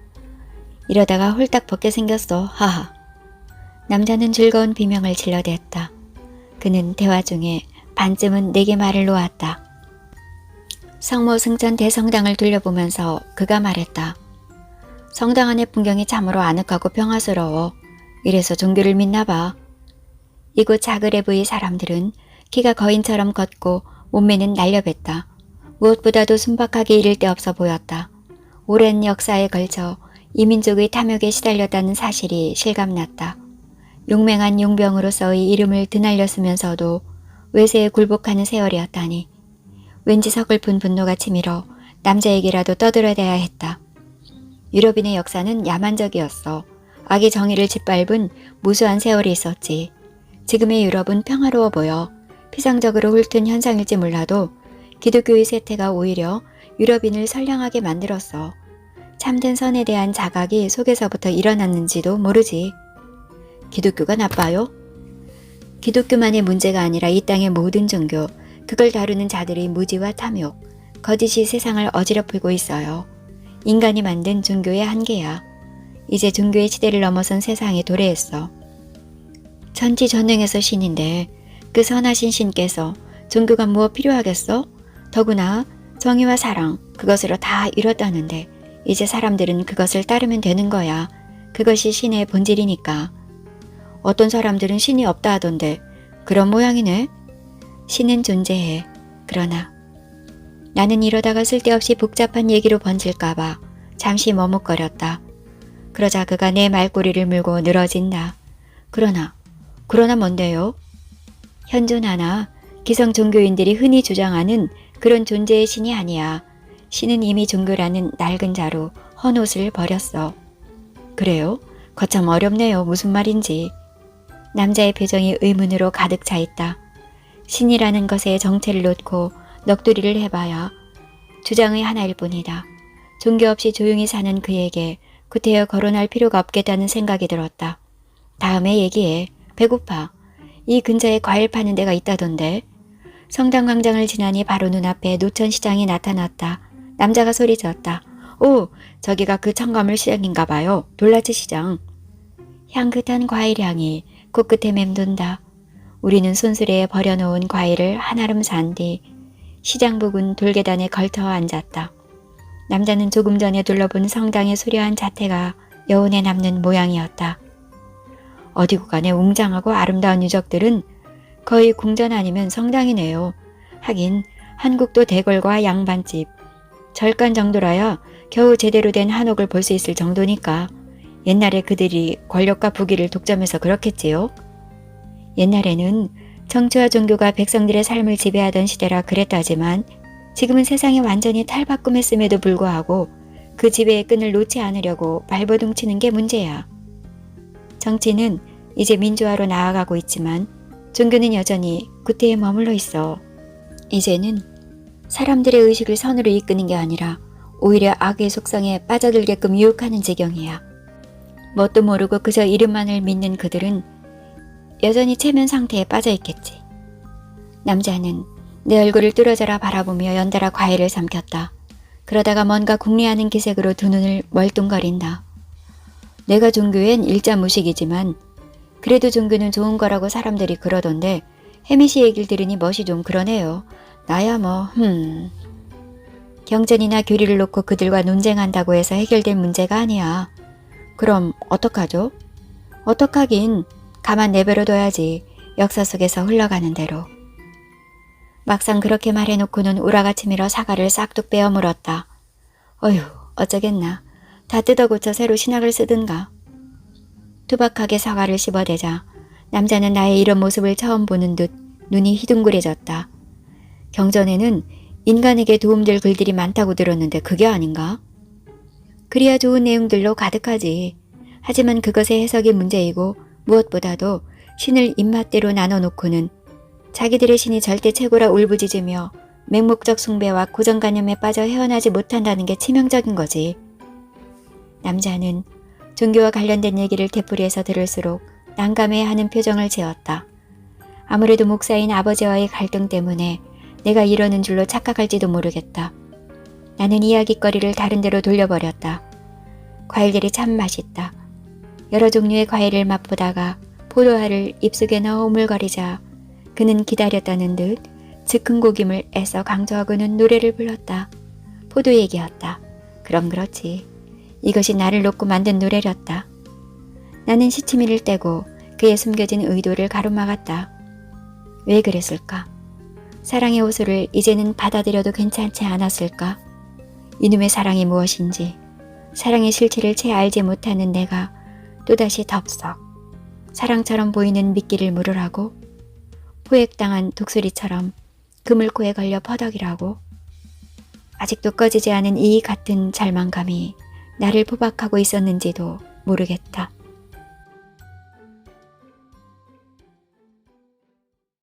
이러다가 홀딱 벗게 생겼어. 하하. 남자는 즐거운 비명을 질러댔다. 그는 대화 중에 반쯤은 내게 말을 놓았다. 성모 승천 대성당을 둘러보면서 그가 말했다. 성당 안의 풍경이 참으로 아늑하고 평화스러워. 이래서 종교를 믿나 봐. 이곳 자그레브의 사람들은 키가 거인처럼 걷고 몸매는 날렵했다. 무엇보다도 순박하게 이를 데 없어 보였다. 오랜 역사에 걸쳐 이 민족의 탐욕에 시달렸다는 사실이 실감났다. 용맹한 용병으로서의 이름을 드날렸으면서도 외세에 굴복하는 세월이었다니. 왠지 서글픈 분노가 치밀어 남자에게라도 떠들어대야 했다. 유럽인의 역사는 야만적이었어. 악의 정의를 짓밟은 무수한 세월이 있었지. 지금의 유럽은 평화로워 보여. 피상적으로 훑은 현상일지 몰라도 기독교의 쇠퇴가 오히려 유럽인을 선량하게 만들었어. 참된 선에 대한 자각이 속에서부터 일어났는지도 모르지. 기독교가 나빠요? 기독교만의 문제가 아니라 이 땅의 모든 종교, 그걸 다루는 자들의 무지와 탐욕, 거짓이 세상을 어지럽히고 있어요. 인간이 만든 종교의 한계야. 이제 종교의 시대를 넘어선 세상이 도래했어. 천지전능에서 신인데 그 선하신 신께서 종교가 무엇 필요하겠어? 더구나 정의와 사랑, 그것으로 다 이뤘다는데 이제 사람들은 그것을 따르면 되는 거야. 그것이 신의 본질이니까. 어떤 사람들은 신이 없다 하던데 그런 모양이네. 신은 존재해. 그러나 나는 이러다가 쓸데없이 복잡한 얘기로 번질까봐 잠시 머뭇거렸다. 그러자 그가 내 말꼬리를 물고 늘어진다. 그러나 뭔데요? 현존하나 기성 종교인들이 흔히 주장하는 그런 존재의 신이 아니야. 신은 이미 종교라는 낡은 자로 헌옷을 버렸어. 그래요? 거참 어렵네요. 무슨 말인지. 남자의 표정이 의문으로 가득 차 있다. 신이라는 것의 정체를 놓고 넋두리를 해봐야 주장의 하나일 뿐이다. 종교 없이 조용히 사는 그에게 구태여 거론할 필요가 없겠다는 생각이 들었다. 다음에 얘기해. 배고파. 이 근처에 과일 파는 데가 있다던데. 성당광장을 지나니 바로 눈앞에 노천시장이 나타났다. 남자가 소리쳤다. 오, 저기가 그 청가물 시장인가 봐요. 돌라치 시장. 향긋한 과일 향이 코끝에 맴돈다. 우리는 손수레에 버려놓은 과일을 한아름 산 뒤 시장 부근 돌계단에 걸터 앉았다. 남자는 조금 전에 둘러본 성당의 수려한 자태가 여운에 남는 모양이었다. 어디고 간에 웅장하고 아름다운 유적들은 거의 궁전 아니면 성당이네요. 하긴 한국도 대궐과 양반집, 절간 정도라야 겨우 제대로 된 한옥을 볼 수 있을 정도니까 옛날에 그들이 권력과 부귀를 독점해서 그렇겠지요. 옛날에는 정치와 종교가 백성들의 삶을 지배하던 시대라 그랬다지만 지금은 세상이 완전히 탈바꿈했음에도 불구하고 그 지배의 끈을 놓지 않으려고 발버둥 치는 게 문제야. 정치는 이제 민주화로 나아가고 있지만 종교는 여전히 구태에 머물러 있어. 이제는 사람들의 의식을 선으로 이끄는 게 아니라 오히려 악의 속성에 빠져들게끔 유혹하는 지경이야. 뭣도 모르고 그저 이름만을 믿는 그들은 여전히 체면 상태에 빠져 있겠지. 남자는 내 얼굴을 뚫어져라 바라보며 연달아 과일을 삼켰다. 그러다가 뭔가 궁리하는 기색으로 두 눈을 멀뚱거린다. 내가 종교엔 일자무식이지만 그래도 종교는 좋은 거라고 사람들이 그러던데 혜미 씨 얘기를 들으니 멋이 좀 그러네요. 나야 경전이나 교리를 놓고 그들과 논쟁한다고 해서 해결될 문제가 아니야. 그럼 어떡하죠? 어떡하긴 가만 내버려둬야지. 역사 속에서 흘러가는 대로. 막상 그렇게 말해놓고는 우라가치밀어 사과를 싹둑 빼어 물었다. 어휴, 어쩌겠나. 다 뜯어고쳐 새로 신학을 쓰든가. 투박하게 사과를 씹어대자 남자는 나의 이런 모습을 처음 보는 듯 눈이 희둥그레졌다. 경전에는 인간에게 도움될 글들이 많다고 들었는데 그게 아닌가? 그리야 좋은 내용들로 가득하지. 하지만 그것의 해석이 문제이고 무엇보다도 신을 입맛대로 나눠놓고는 자기들의 신이 절대 최고라 울부짖으며 맹목적 숭배와 고정관념에 빠져 헤어나지 못한다는 게 치명적인 거지. 남자는 종교와 관련된 얘기를 되풀이해서 들을수록 난감해하는 표정을 지었다. 아무래도 목사인 아버지와의 갈등 때문에 내가 이러는 줄로 착각할지도 모르겠다. 나는 이야깃거리를 다른 데로 돌려버렸다. 과일들이 참 맛있다. 여러 종류의 과일을 맛보다가 포도알을 입속에 넣어 오물거리자 그는 기다렸다는 듯 즉흥곡임을 애써 강조하고는 노래를 불렀다. 포도 얘기였다. 그럼 그렇지. 이것이 나를 놓고 만든 노래였다. 나는 시치미를 떼고 그의 숨겨진 의도를 가로막았다. 왜 그랬을까? 사랑의 호소를 이제는 받아들여도 괜찮지 않았을까? 이놈의 사랑이 무엇인지, 사랑의 실체를 채 알지 못하는 내가 또다시 덥석 사랑처럼 보이는 미끼를 물으라고? 포획당한 독수리처럼 그물코에 걸려 퍼덕이라고? 아직도 꺼지지 않은 이 같은 절망감이 나를 포박하고 있었는지도 모르겠다.